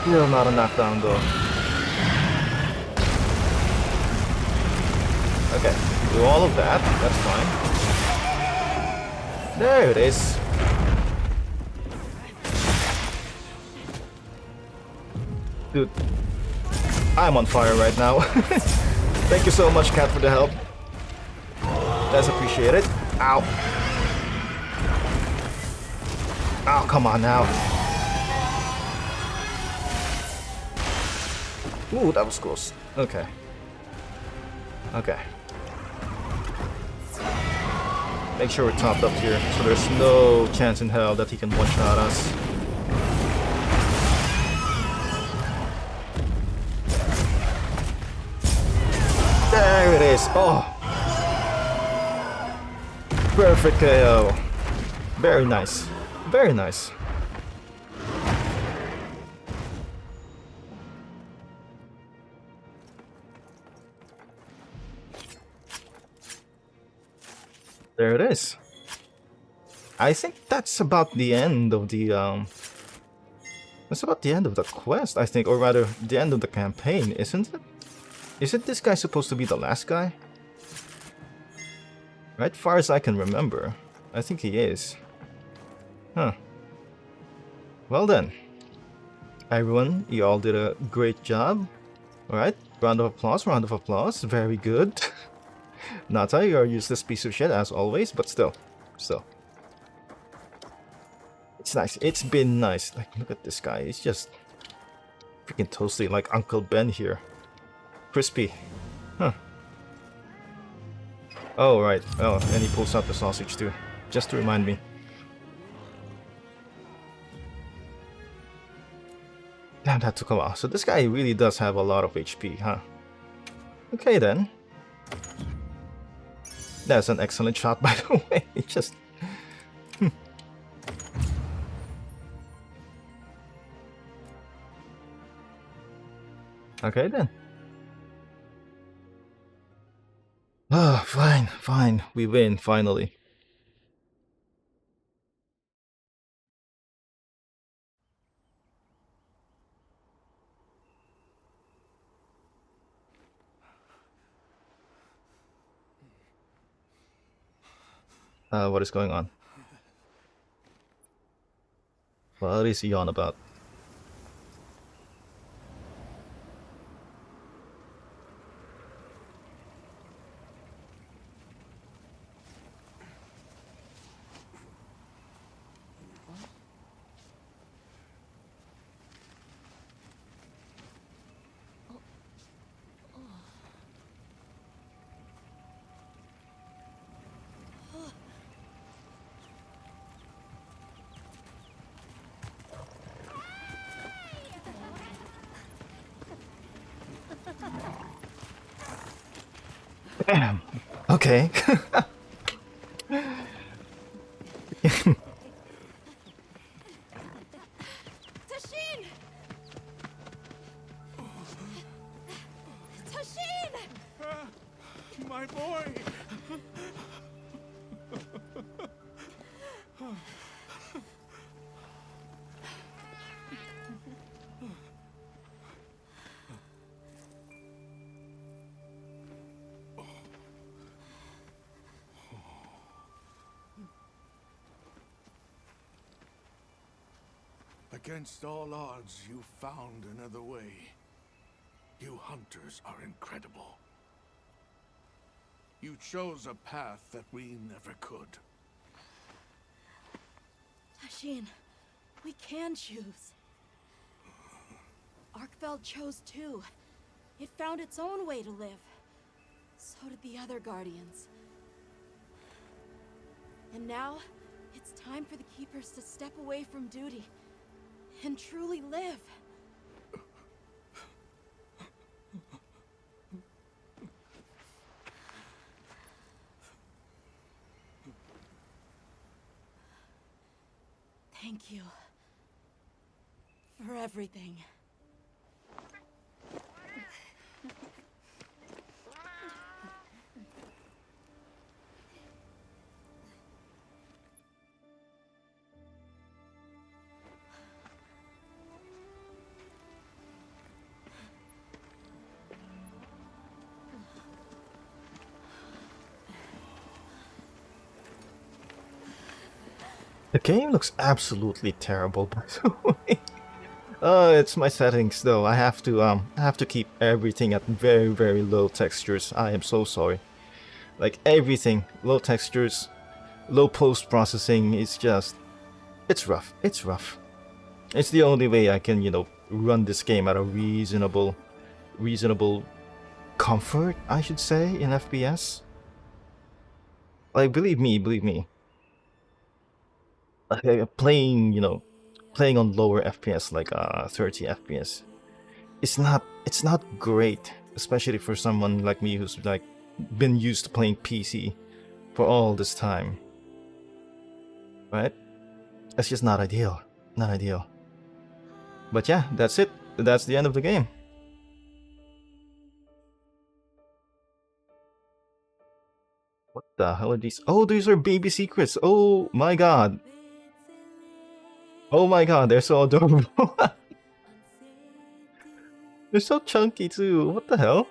Still not a knockdown though. Okay, do all of that, that's fine. There it is. Dude, I'm on fire right now. Thank you so much, Cat, for the help. That's appreciated. Ow. Oh, come on now. Ooh, that was close. Okay. Okay. Make sure we're topped up here, so there's no chance in hell that he can one-shot us. There it is! Oh! Perfect KO. Very nice. Very nice. There it is. I think that's about the end of the that's about the end of the quest, I think, or rather the end of the campaign, isn't it? Isn't this guy supposed to be the last guy? Right, far as I can remember. I think he is. Huh. Well then. Everyone, you all did a great job. Alright, round of applause, round of applause. Very good. Nata, you're a useless piece of shit as always, but still. It's nice. It's been nice. Like, look at this guy. He's just freaking toasty, like Uncle Ben here. Crispy. Huh. Oh, right. Oh, and he pulls out the sausage too. Just to remind me. Damn, that took a while. So this guy really does have a lot of HP, huh? Okay then. That's an excellent shot, by the way. It just... Okay then. Ah, fine. We win, finally. What is going on? What is he on about? Damn. Okay. Tashin! Tashin! My boy! Against all odds, you found another way. You hunters are incredible. You chose a path that we never could. Tashin, we can choose. Arkveld chose too. It found its own way to live. So did the other Guardians. And now, it's time for the Keepers to step away from duty and truly live. Thank you for everything. The game looks absolutely terrible, by the way. It's my settings though. I have to keep everything at very, very low textures. I am so sorry. Like everything, low textures, low post-processing is just, it's rough. It's rough. It's the only way I can, run this game at a reasonable comfort, I should say, in FPS. Like, believe me. Playing on lower FPS like 30 FPS, it's not great, especially for someone like me who's like been used to playing PC for all this time, right? It's just not ideal. But yeah, that's it. That's the end of the game. What the hell are these? Oh, these are baby secrets. Oh my god. Oh my god, they're so adorable. They're so chunky too. What the hell?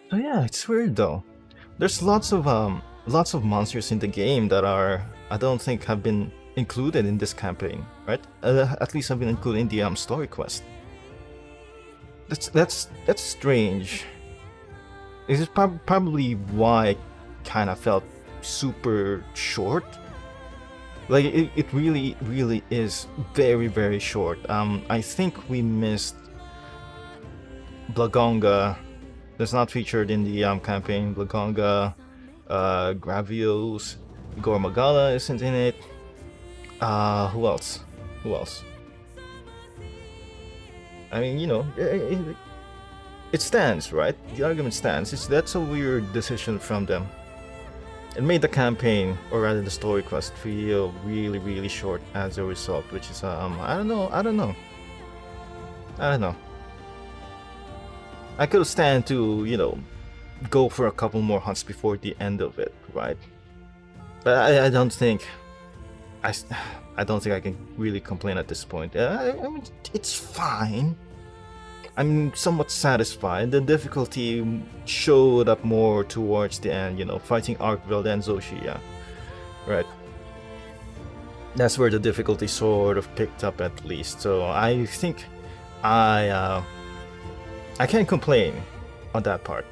So yeah, it's weird though. There's lots of monsters in the game that I don't think have been included in this campaign, right? At least have been included in the story quest. That's strange. This is probably why it kind of felt super short. Like it really is very, very short. I think we missed Blagonga. That's not featured in the campaign. Blagonga, Gravios, Gormagala isn't in it. Who else? I mean, it stands, right? The argument stands. That's a weird decision from them. It made the campaign, or rather the story quest, feel really, really short as a result, which is I don't know. I could stand to, go for a couple more hunts before the end of it, right? But I don't think I don't think I can really complain at this point. I mean, it's fine. I'm somewhat satisfied. The difficulty showed up more towards the end, fighting Arkveld and Zoh Shia, right? That's where the difficulty sort of picked up at least. So I think I can't complain on that part.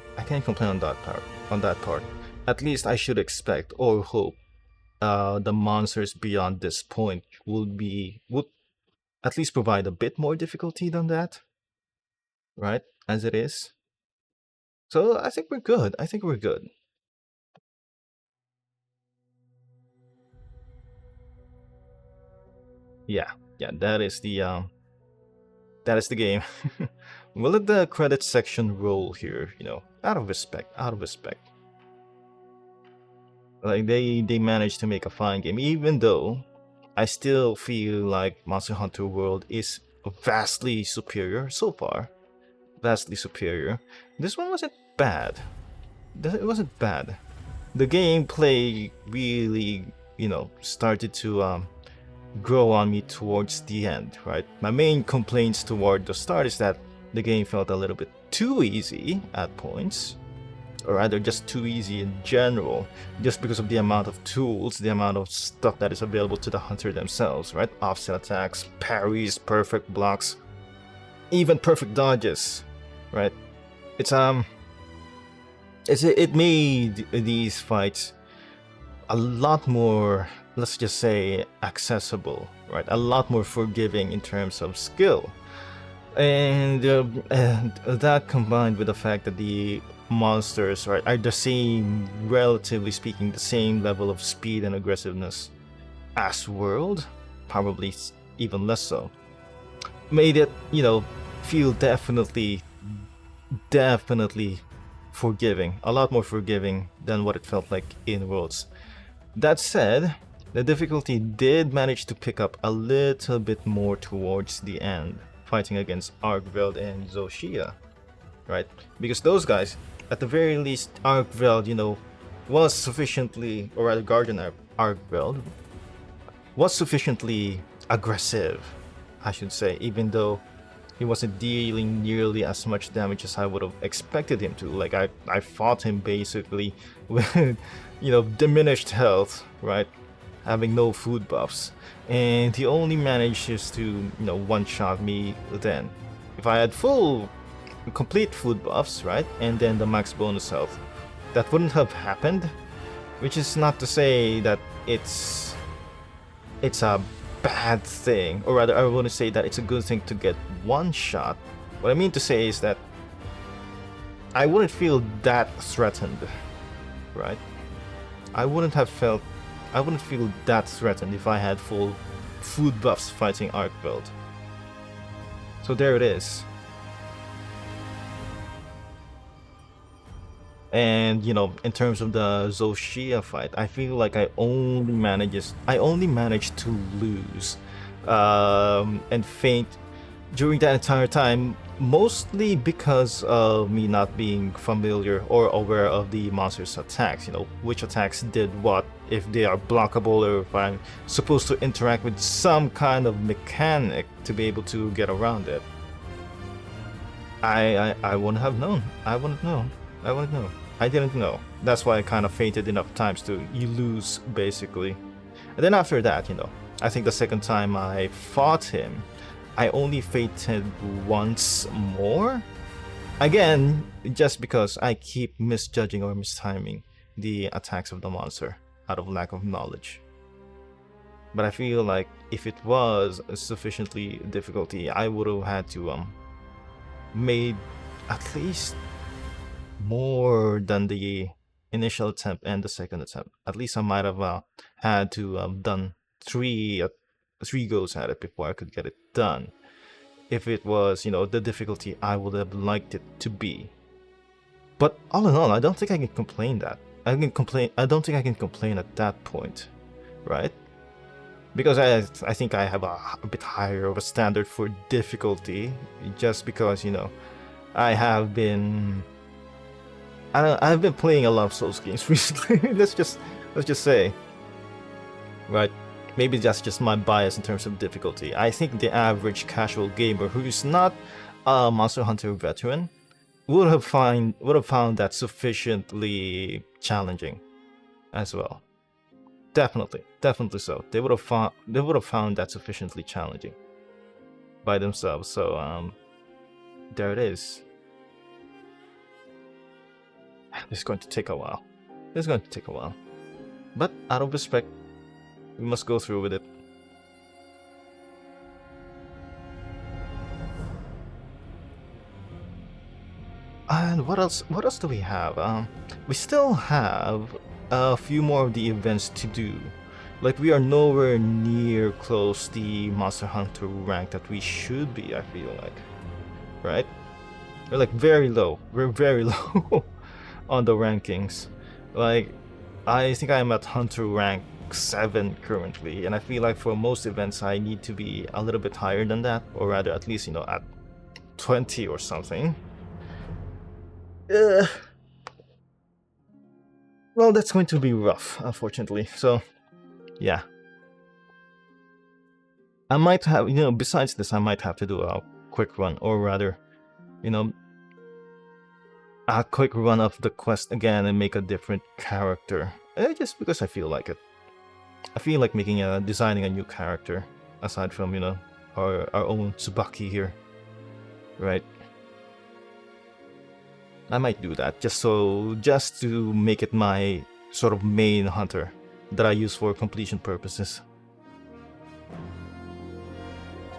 On that part. At least I should expect or hope the monsters beyond this point would at least provide a bit more difficulty than that, right? As it is. So I think we're good. I think we're good. Yeah, yeah, that is the game. We'll let the credits section roll here, out of respect, out of respect. Like they managed to make a fine game, even though I still feel like Monster Hunter World is vastly superior so far. Vastly superior. This one wasn't bad. It wasn't bad. The gameplay really, started to grow on me towards the end, right? My main complaints toward the start is that the game felt a little bit too easy at points, or rather just too easy in general, just because of the amount of tools, the amount of stuff that is available to the hunter themselves, right? Offset attacks, parries, perfect blocks, even perfect dodges, right? It made these fights a lot more, let's just say, accessible, right? A lot more forgiving in terms of skill. And that combined with the fact that the monsters, right, are the same, relatively speaking, the same level of speed and aggressiveness as World, probably even less so, made it, feel definitely forgiving, a lot more forgiving than what it felt like in Worlds. That said, the difficulty did manage to pick up a little bit more towards the end, fighting against Arkveld and Zoh Shia, right? Because those guys, at the very least, Arkveld, was sufficiently, or rather Guardian Arkveld, was sufficiently aggressive, I should say, even though he wasn't dealing nearly as much damage as I would have expected him to. Like, I fought him basically with, diminished health, right? Having no food buffs. And he only manages to, one-shot me then. If I had complete food buffs, right? And then the max bonus health, that wouldn't have happened. Which is not to say that it's a bad thing, or rather I want to say that it's a good thing to get one shot. What I mean to say is that I wouldn't feel that threatened, right? I wouldn't feel that threatened if I had full food buffs fighting Arkveld. So there it is. And in terms of the Zoh Shia fight, I feel like I only managed to lose and faint during that entire time, mostly because of me not being familiar or aware of the monster's attacks. Which attacks did what, if they are blockable, or if I'm supposed to interact with some kind of mechanic to be able to get around it. I wouldn't have known. I wouldn't know. I didn't know. That's why I kind of fainted enough times to lose, basically. And then after that, I think the second time I fought him, I only fainted once more. Again, just because I keep misjudging or mistiming the attacks of the monster out of lack of knowledge. But I feel like if it was sufficiently difficulty, I would have had to made at least more than the initial attempt and the second attempt. At least I might have had to done three goes at it before I could get it done. If it was, the difficulty I would have liked it to be. But all in all, I don't think I can complain that. I don't think I can complain at that point, right? Because I think I have a bit higher of a standard for difficulty, just because I have been. I've been playing a lot of Souls games recently. let's just say, right? Maybe that's just my bias in terms of difficulty. I think the average casual gamer who is not a Monster Hunter veteran would have found that sufficiently challenging, as well. Definitely so. They would have found that sufficiently challenging by themselves. So there it is. It's going to take a while. But out of respect, we must go through with it. And what else? What else do we have? We still have a few more of the events to do. Like we are nowhere near close the Monster Hunter rank that we should be. I feel like, right? We're like very low. We're very low on the rankings. Like, I think I'm at Hunter rank 7 currently, and I feel like for most events I need to be a little bit higher than that, or rather at least, you know, at 20 or something. Well, that's going to be rough, unfortunately. So, yeah. I might have, you know, besides this, I might have to do a quick run, or rather, you know, a quick run of the quest again and make a different character. Just because I feel like it. I feel like designing a new character, aside from, you know, our own Tsubaki here. Right? I might do that, just to make it my sort of main hunter that I use for completion purposes.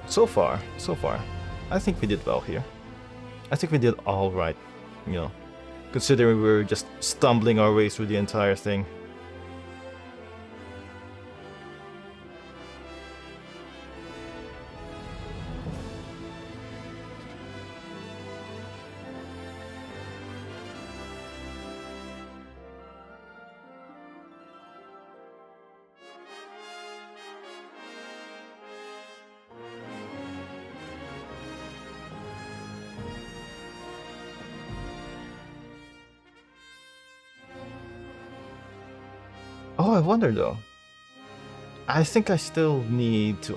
So far, I think we did well here. I think we did all right, you know, considering we're just stumbling our way through the entire thing. Oh, I wonder though. I think I still need to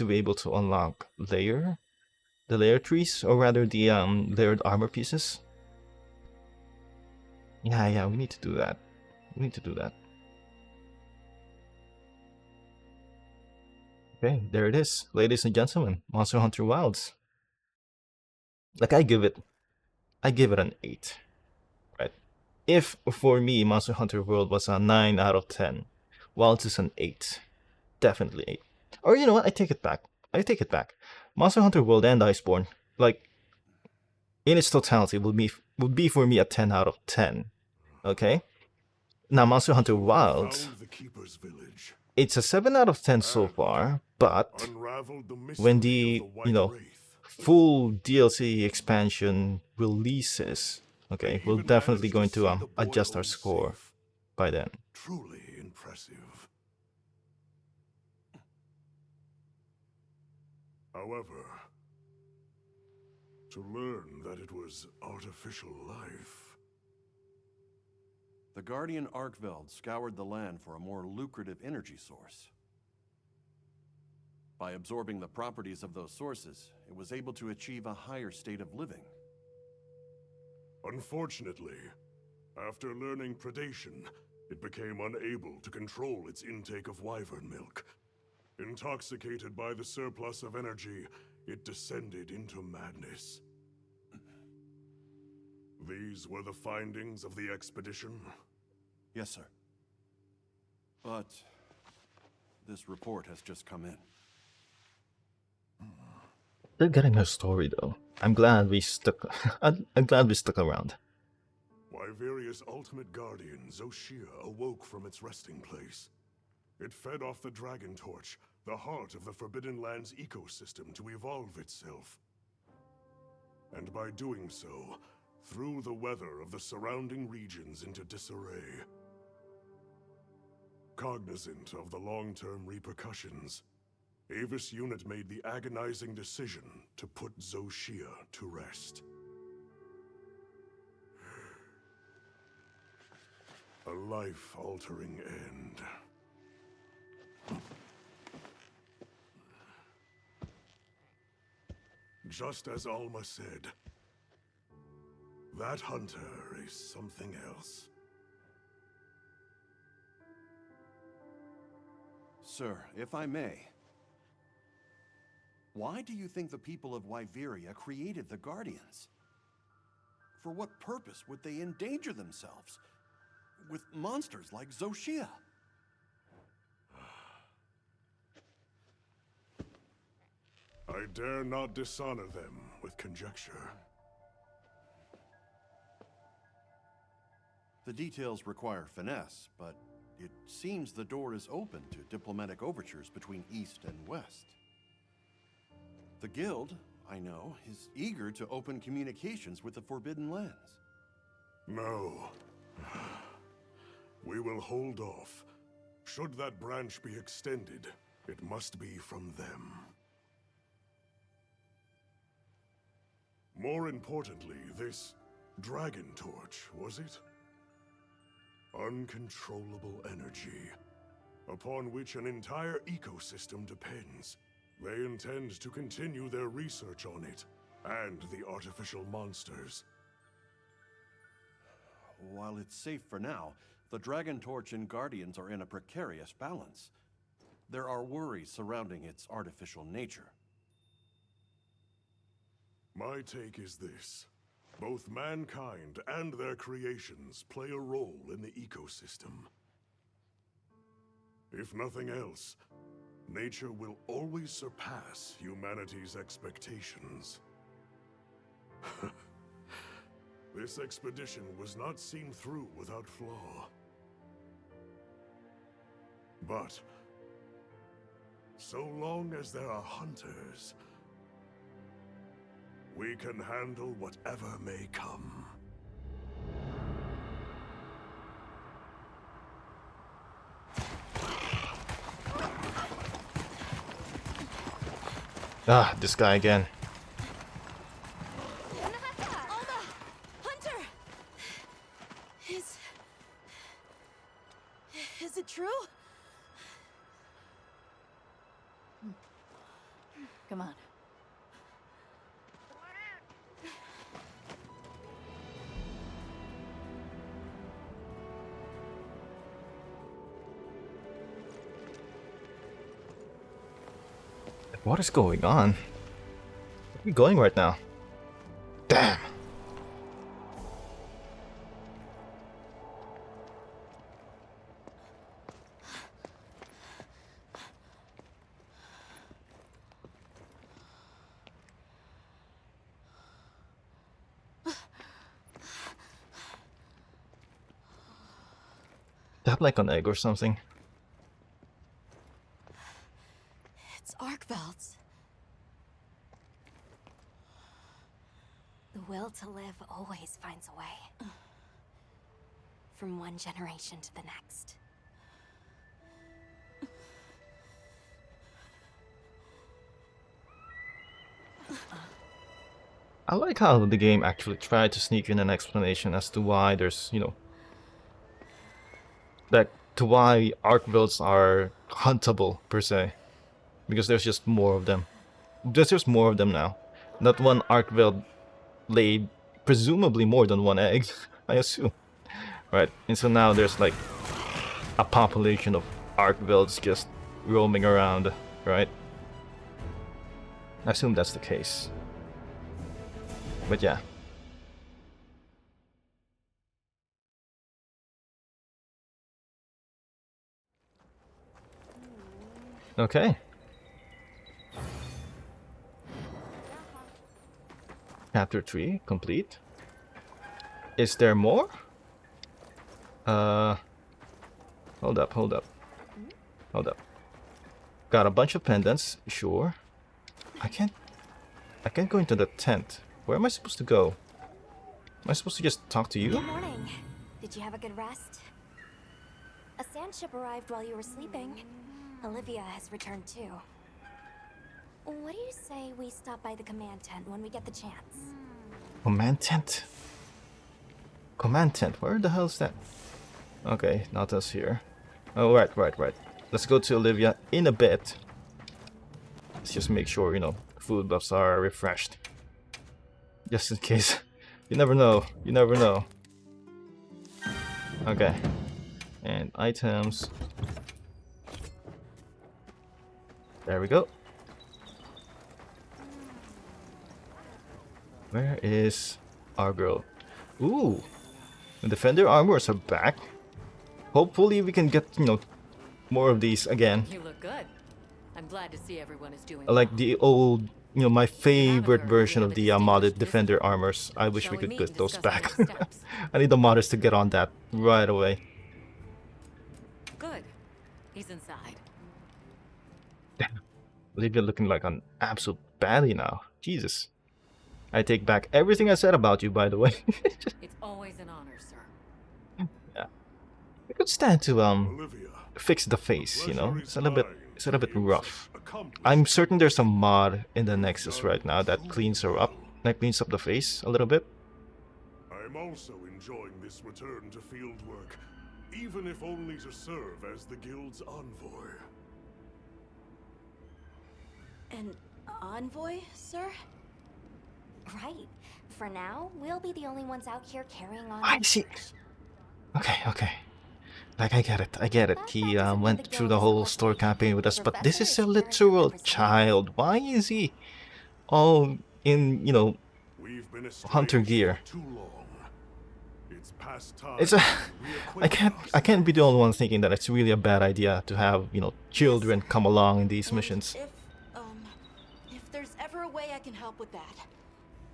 be able to unlock the layer trees, or rather the layered armor pieces. Yeah, we need to do that. Okay, there it is, ladies and gentlemen, Monster Hunter Wilds. Like I give it an 8, right? If for me Monster Hunter World was a 9 out of 10, Wilds is an 8, definitely 8. Or you know what? I take it back. Monster Hunter World and Iceborne, like in its totality, would be for me a 10 out of 10. Okay. Now Monster Hunter Wilds, it's a 7 out of 10 so far, but when the, you know, full DLC expansion releases, okay, we're definitely going to adjust our score by then. Truly impressive. However, to learn that it was artificial life. The Guardian Arkveld scoured the land for a more lucrative energy source. By absorbing the properties of those sources, it was able to achieve a higher state of living. Unfortunately, after learning predation, it became unable to control its intake of wyvern milk. Intoxicated by the surplus of energy, it descended into madness. These were the findings of the expedition? Yes, sir. But this report has just come in. Still getting her story though. I'm glad we stuck. I'm glad we stuck around. Wyveria's ultimate guardian, Zoh Shia, awoke from its resting place. It fed off the Dragon Torch, the heart of the Forbidden Lands ecosystem, to evolve itself. And by doing so, threw the weather of the surrounding regions into disarray. Cognizant of the long-term repercussions, Avis Unit made the agonizing decision to put Zoh Shia to rest. A life-altering end. Just as Alma said, that hunter is something else. Sir, if I may, why do you think the people of Wyveria created the Guardians? For what purpose would they endanger themselves with monsters like Zoh Shia? I dare not dishonor them with conjecture. The details require finesse, but it seems the door is open to diplomatic overtures between East and West. The Guild, I know, is eager to open communications with the Forbidden Lands. No. We will hold off. Should that branch be extended, it must be from them. More importantly, this dragon torch, was it? Uncontrollable energy, upon which an entire ecosystem depends. They intend to continue their research on it, and the artificial monsters. While it's safe for now, the Dragon Torch and Guardians are in a precarious balance. There are worries surrounding its artificial nature. My take is this. Both mankind and their creations play a role in the ecosystem. If nothing else, nature will always surpass humanity's expectations. This expedition was not seen through without flaw. But so long as there are hunters, we can handle whatever may come. Ah, this guy again. Alma! Hunter! Is it true? Come on. What is going on? Where are we going right now? Damn. Tap like an egg or something. It's Arkveld's. The will to live always finds a way. From one generation to the next. I like how the game actually tried to sneak in an explanation as to why there's, you know, like to why Arkvelds are huntable per se, because there's just more of them. There's just more of them now. Not one Arkveld laid presumably more than one egg, I assume. Right, and so now there's like a population of Arkvelds just roaming around, right? I assume that's the case. But yeah. Okay. Chapter 3 complete. Is there more? Hold up. Hold up. Got a bunch of pendants, sure. I can't go into the tent. Where am I supposed to go? Am I supposed to just talk to you? Good morning. Did you have a good rest? A sand ship arrived while you were sleeping. Olivia has returned too. What do you say we stop by the command tent when we get the chance? Command tent? Command tent? Where the hell is that? Okay, not us here. Oh, right. Let's go to Olivia in a bit. Let's just make sure, you know, food buffs are refreshed. Just in case. You never know. You never know. Okay. And items. There we go. Where is our girl? Ooh. The defender armors are back. Hopefully we can get, you know, more of these again. You look good. I'm glad to see everyone is doing Like well. the old you know, my favorite version of the modded Defender armors. I wish we could get those back. I need the modders to get on that right away. Good. He's inside. Olivia looking like an absolute baddie now. Jesus. I take back everything I said about you, by the way. It's always an honor, sir. Yeah. We could stand to Olivia, fix the face, you know. It's a little bit rough. accomplished. I'm certain there's a mod in the Nexus right now that cleans her up. That cleans up the face a little bit. I'm also enjoying this return to field work, even if only to serve as the guild's envoy. An envoy, sir? Right. For now, we'll be the only ones out here carrying on. I see. Okay. Like, I get it. He went through the whole store campaign with us, but this is a literal child. Why is he all in, you know, We've been hunter estranged gear? for too long. It's past time. It's a... I reacquaint can't be the only one thinking that it's really a bad idea to have, you know, children come along in these And missions. if there's ever a way I can help with that,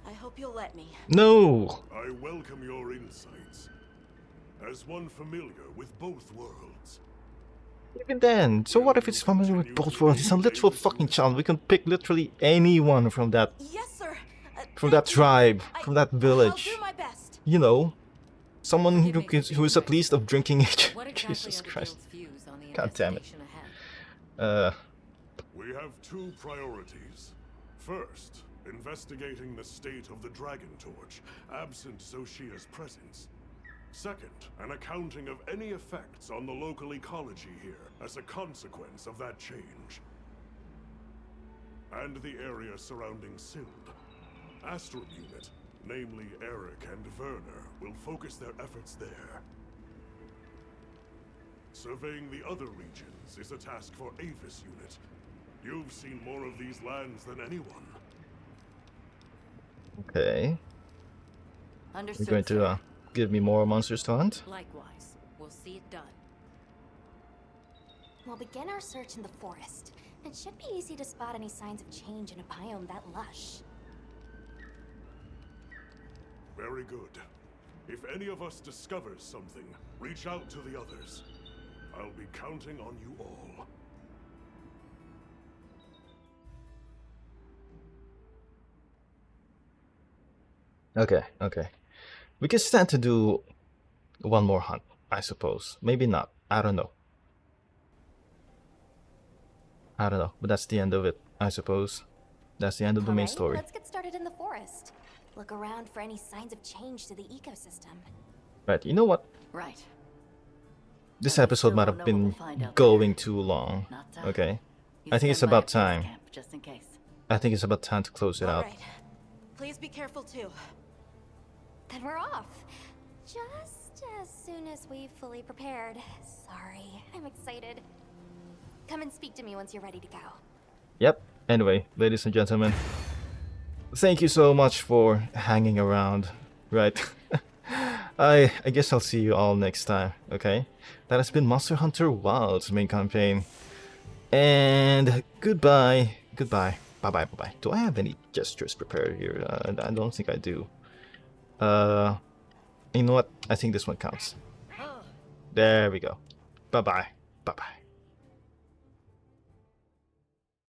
I hope you'll let me. No! I welcome your insights. As one familiar with both worlds. Even then, so what if it's familiar with both worlds? It's a literal fucking child. We can pick literally anyone from that, Yes, sir. from that tribe, from that village. I'll do my best. You know, someone who is at least of drinking age. What exactly Jesus are the Christ. guild's views on the God damn it. investigation ahead? We have two priorities. First, investigating the state of the Dragon Torch, absent Zoh Shia's presence. Second, an accounting of any effects on the local ecology here as a consequence of that change. And the area surrounding Sild. Astral Unit, namely Eric and Werner, will focus their efforts there. Surveying the other regions is a task for Avis Unit. You've seen more of these lands than anyone. Okay. You're Understood. going sir. to give me more monsters to hunt? Likewise, we'll see it done. We'll begin our search in the forest. It should be easy to spot any signs of change in a biome that lush. Very good. If any of us discovers something, reach out to the others. I'll be counting on you all. Okay. We can stand to do one more hunt, I suppose. Maybe not. I don't know. But that's the end of it, I suppose. That's the end of the main Alright, story. let's get started in the forest. Look around for any signs of change to the ecosystem. Right, you know what? Right. This But we episode still might don't have know what been we'll find out going too long. Not, Okay. You I think it's stand by about at base time. camp, just in case. I think it's about time to close it All out. right. Please be careful too. Then we're off. Just as soon as we've fully prepared. Sorry, I'm excited. Come and speak to me once you're ready to go. Yep. Anyway, ladies and gentlemen, thank you so much for hanging around. Right. I guess I'll see you all next time. Okay. That has been Monster Hunter Wilds main campaign. And goodbye. Bye. Do I have any gestures prepared here? I don't think I do. You know what? I think this one counts. There we go. Bye.